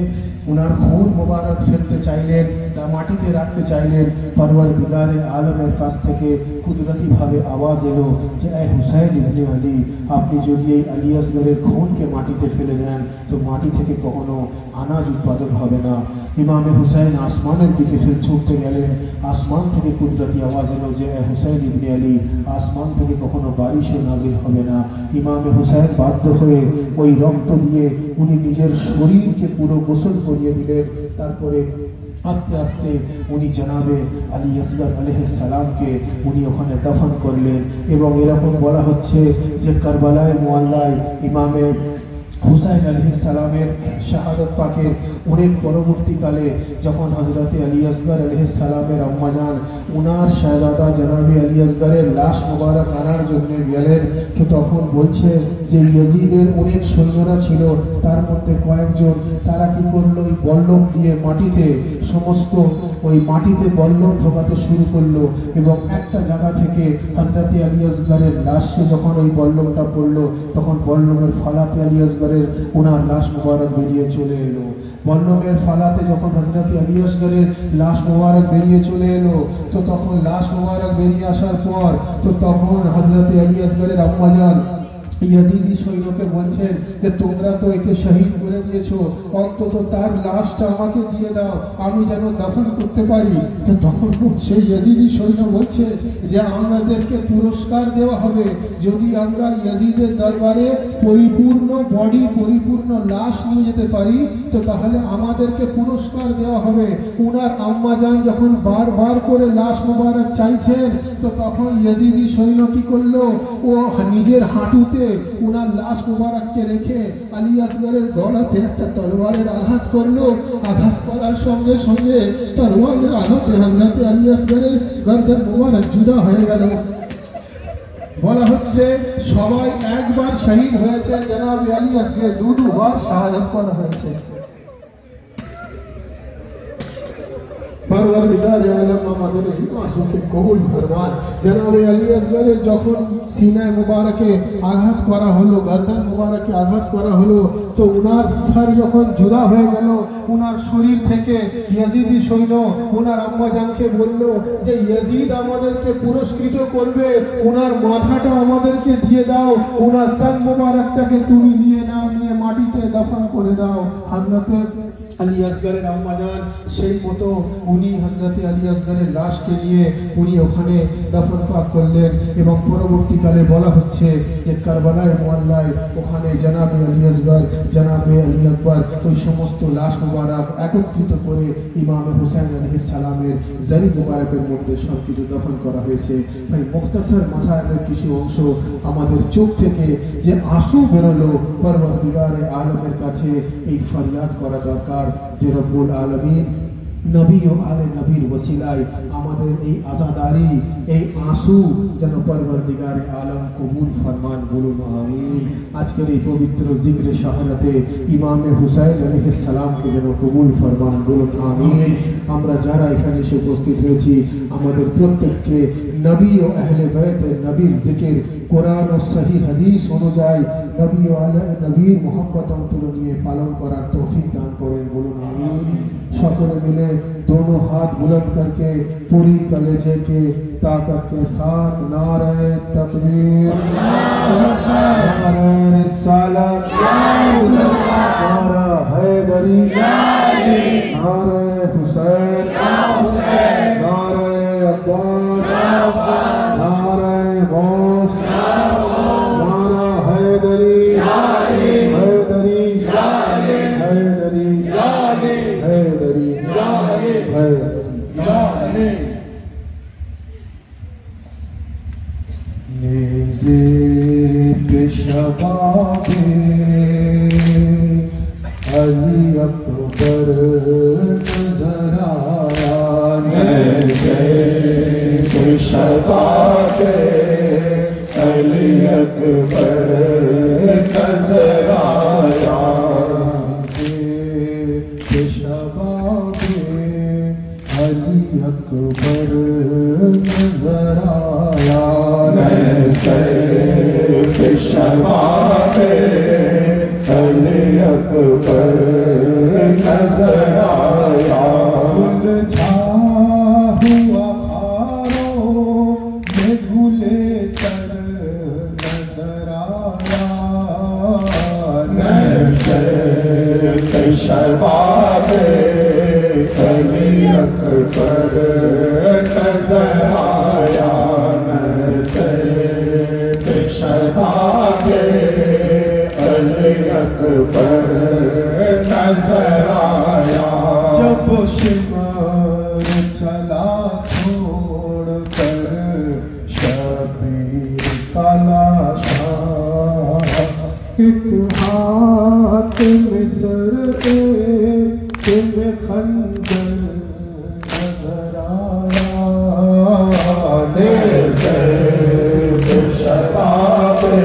ওনার খুন মোবারক ফেলতে চাইলেন, তা মাটিতে রাখতে চাইলেন, পরওয়ারদিগারে আলমের কাছ থেকে কুদরতিভাবে আওয়াজ এলো যে এ হুসাইন ইবনে আলী, আপনি যদি এই আলী আসগরের খুনকে মাটিতে ফেলে দেন তো মাটি থেকে কখনো আনাজ উৎপাদন হবে না। ইমামে হুসাইন আসমানের দিকে ফের ছুটতে গেলেন, আসমান থেকে কুদরতি আওয়াজ এলো যে এ হুসাইন ইবনে আলী, আসমান থেকে কখনো বারিশও নাজিল হবে না। ইমামে হুসাইন বাধ্য হয়ে ওই রক্ত দিয়ে উনি নিজের শরীরকে পুরো গোসল করিয়ে দিলেন। তারপরে আস্তে আস্তে উনি জনাবে আলী আসগর আলাইহিস সালামকে উনি ওখানে দাফন করলেন। এবং এরকম বলা হচ্ছে যে কারবালায় মোয়াল্লায় ইমামে হুসাইন আলাইহিস সালামের শাহাদত পাকের অনেক পরবর্তীকালে যখন হযরতে আলী আসগর আলাইহিস সালামের আম্মাজান উনার শাহজাদা জনাবে আলী আসগরের লাশ মোবারক আনার জন্য গেলেন, তো তখন বলছে যে ইয়াজিদের অনেক সৈন্যরা ছিল, তার মধ্যে কয়েকজন তারা কি করলো, ওই বল্লম দিয়ে মাটিতে সমস্ত ওই মাটিতে বল্লম ঢোকাতে শুরু করলো, এবং একটা জায়গা থেকে হযরতে আলী আসগরের লাশে যখন ওই বল্লমটা পড়লো, তখন বল্লমের ফালাতে আলী আসগরের ওনার লাশ মোবারক বেরিয়ে চলে এলো। বল্লমের ফালাতে যখন হযরতে আলী আসগরের লাশ মোবারক বেরিয়ে চলে এলো, তো তখন লাশ মোবারক বেরিয়ে আসার পর তো তখন হযরতে আলী আসগরের আম্মাজান ইয়াজিদি সৈন্যকে বলছেন যে তোমরা তো একে শহীদ করে দিয়েছো, অন্তত তার লাশটা আমাকে দিয়ে দাও, আমি যেন দাফন করতে পারি। তো তখন সেই ইয়াজিদি সৈন্য বলছে যে আমাদেরকে পুরস্কার দেওয়া হবে যদি আমরা ইয়াজিদের দরবারে পরিপূর্ণ বডি পরিপূর্ণ লাশ নিয়ে যেতে পারি, তো তাহলে আমাদেরকে পুরস্কার দেওয়া হবে। উনার আম্মাজান যখন বারবার করে লাশ মোবারক চাইছেন, তো তখন ইয়াজিদি সৈন্য কি করলো, ও নিজের হাঁটুতে উনার লাশ মুবারককে রেখে আলী আসগরের গলাতে একটা তলোয়ারের আঘাত করলো। আঘাত করার সঙ্গে সঙ্গে তলোয়ারের আঘাতে হযরতে আলী আসগরের গর্দন মুবারক জুদা হয়ে গেল। বলা হচ্ছে সবাই একবার শহীদ হয়েছে, জনাবে আলী আসগর দুবার শাহাদাত করা হয়েছে। পরওয়ারদিগারে আলম আমাদের এই মাসুমকে কবুল ফরমান। জনাবে আলী আসগরের যখন সিনায় মুবারকে আঘাত করা হলো, গর্দন মুবারকে আঘাত করা হলো, তো উনার সর যখন জুদা হয়ে গেল উনার শরীর থেকে, ইয়াজিদি সৈন্য উনার আম্মাজানকে বলল যে ইয়াজিদ আমাদেরকে পুরস্কৃত করবে, উনার মাথাটা আমাদেরকে দিয়ে দাও, উনার তন মুবারকটাকে তুমি নিয়ে নাও, নিয়ে মাটিতে দাফন করে দাও। হযরতে আলী আসগরের আম্মাজান সেই মতো উনি হযরতে আলী আসগরের লাশকে নিয়ে উনি ওখানে দাফন পাক করলেন এবং পরবর্তীকালে বলা হচ্ছে যে কারবালায় মুআল্লায় ওখানে জনাবে আলী আসগর জনাবে আলী আকবর ওই সমস্ত লাশ মুবারক একত্রিত করে ইমাম হুসাইন আলাইহিস সালামের জারি মুবারকের মধ্যে সব কিছু দাফন করা হয়েছে। ভাই মুখতাসার মাসায়েলের কিছু অংশ আমাদের চোখ থেকে যে আঁসু বেরোলো পরওয়ারদিগারে আলমের কাছে এই ফরিয়াদ করা দরকার যে রব্বুল আলামিন নবী ও আলে নবীর ওসিলায় আমাদের এই আজাদারি এই আঁসু যেন পরওয়ারদিগারে আলম কবুল ফরমান, বলুন আমিন। আজকের এই পবিত্র জিক্রে শাহাদাতে ইমামে হুসাইন আলাইহিস সালামকে যেন কবুল ফরমান, বলুন আমিন। আমরা যারা এখানে এসে উপস্থিত হয়েছি আমাদের প্রত্যেককে নবী ও আহলে বাইতের নবীর জিকির কোরআন ও সহি হাদিস অনুযায়ী নবী ও আলে নবীর মোহাম্মত অন্তর নিয়ে পালন করার তৌফিক দান করেন, বলুন আমিন। সকলে मिले दोनों हाथ बुलंद करके पूरी कलेजे के ताकत के साथ नारे तकबीर, नारे रिसालत, नारा हैदरी, नारे हुसैन, नारे अब्बास, नारे गौस, नारा हैदरी, हैदरी, हैदरी, हैदरी, हैदरी। नेज़े पेशवाबे अली अकबर नज़र आया, नेज़े पेशवाबे अली अकबर नज़र आया, नेज़े पेशवाबे अली अकबर नज़र आया, पेशवाबे अली अकबर नज़र आया, उलझा हुआ खारों में घुले तर नज़र आया, पेशवाबे अली अकबर नज़र आया, पेशवाबे अली अकबर नज़र आया। जब शिमर चला छोड़ कर शबीर का लाशा, एक हाथ में सर एक में खंजर नज़र आया, पेशवाबे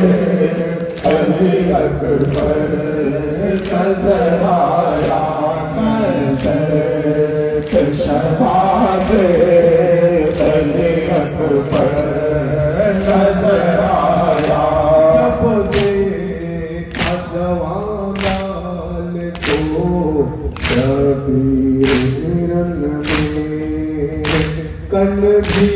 अली अकबर नज़र आया, पेशवाबे अली अकबर नज़र आया। जब देखा जवान को शबीर हिरन में कल भी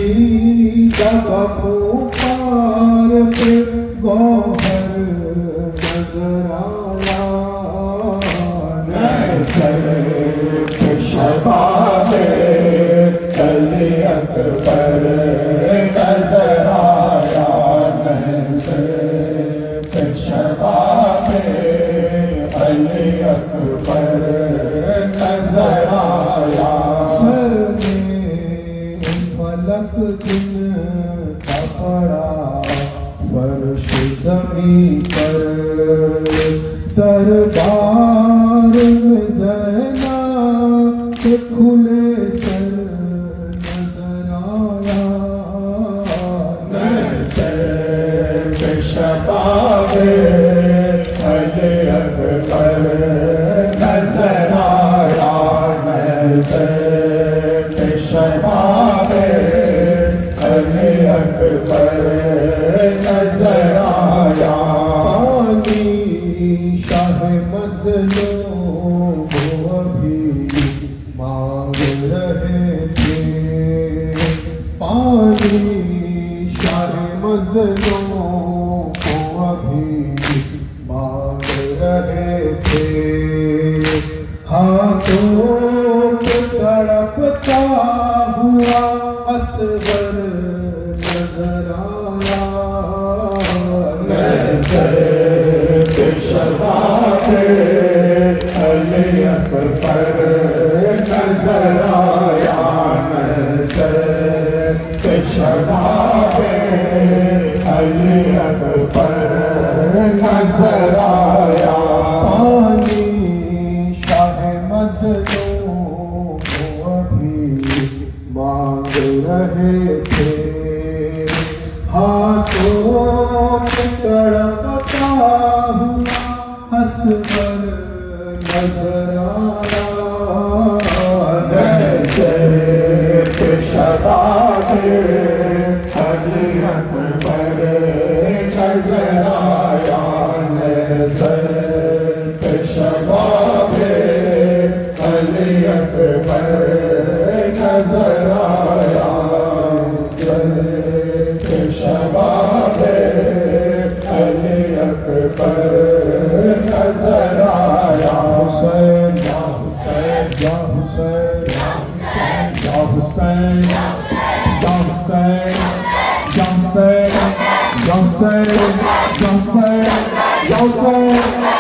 पार पे गौहर नज़र आया, पेशवाबे अली अकबर नज़र आया, पेशवाबे अली अकबर नज़र आया। सर में फलक दिन का पड़ा फर्श ज़मीं पर, दरबार में ज़ैना के खुले सर नज़र आया, पेशवाबे अली अकबर नज़र आया, पेशवाबे अली अकबर नज़र आया। पानी शाह मज़लूम को अभी मांग रहे थे, पानी शाह मज़लूम को अभी मांग रहे थे, ہاتھوں پہ تڑپتا ہوا اصغر نظر آیا نظر پہ شباب علی اکبر نظر آیا نظر پہ شباب علی اکبر نظر آیا پانی شاہ مظلوم ابھی مانگ رہے تھے ہاتھوں میں تڑپتا ہوا اصغر نظر آیا نظر پہ شباب علی اکبر نظر آیا نظر پہ شباب علی اکبر نظر آیا نظر پہ شباب علی اکبر نظر آیا حسین یا حسین یا حسین یا حسین یا حسین یا حسین یا حسین یا حسین یا حسین یا حسین یا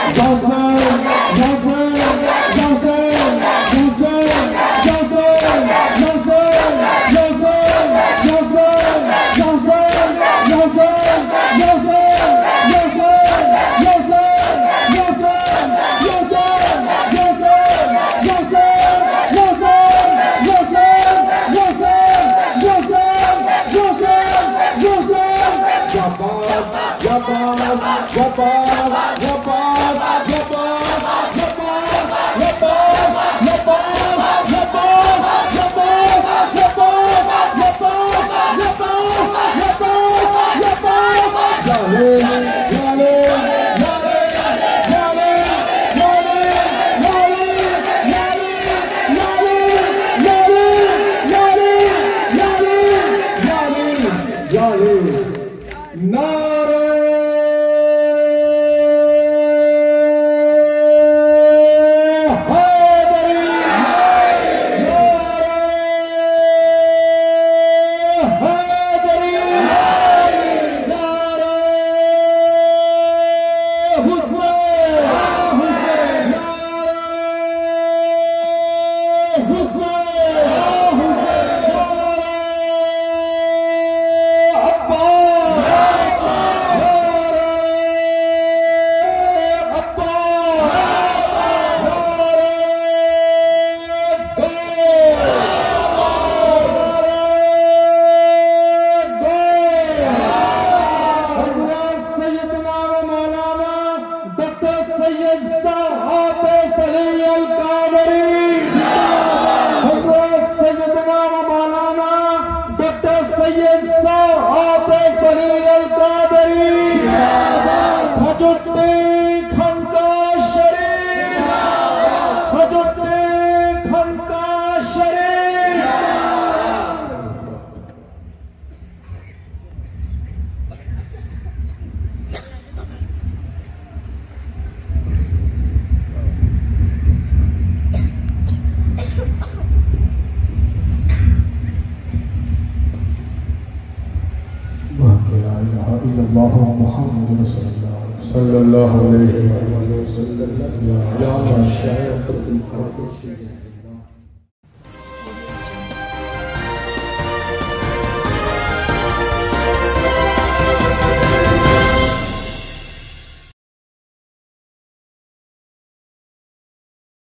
صلی اللہ علیہ وسلم یا شیخ القادسی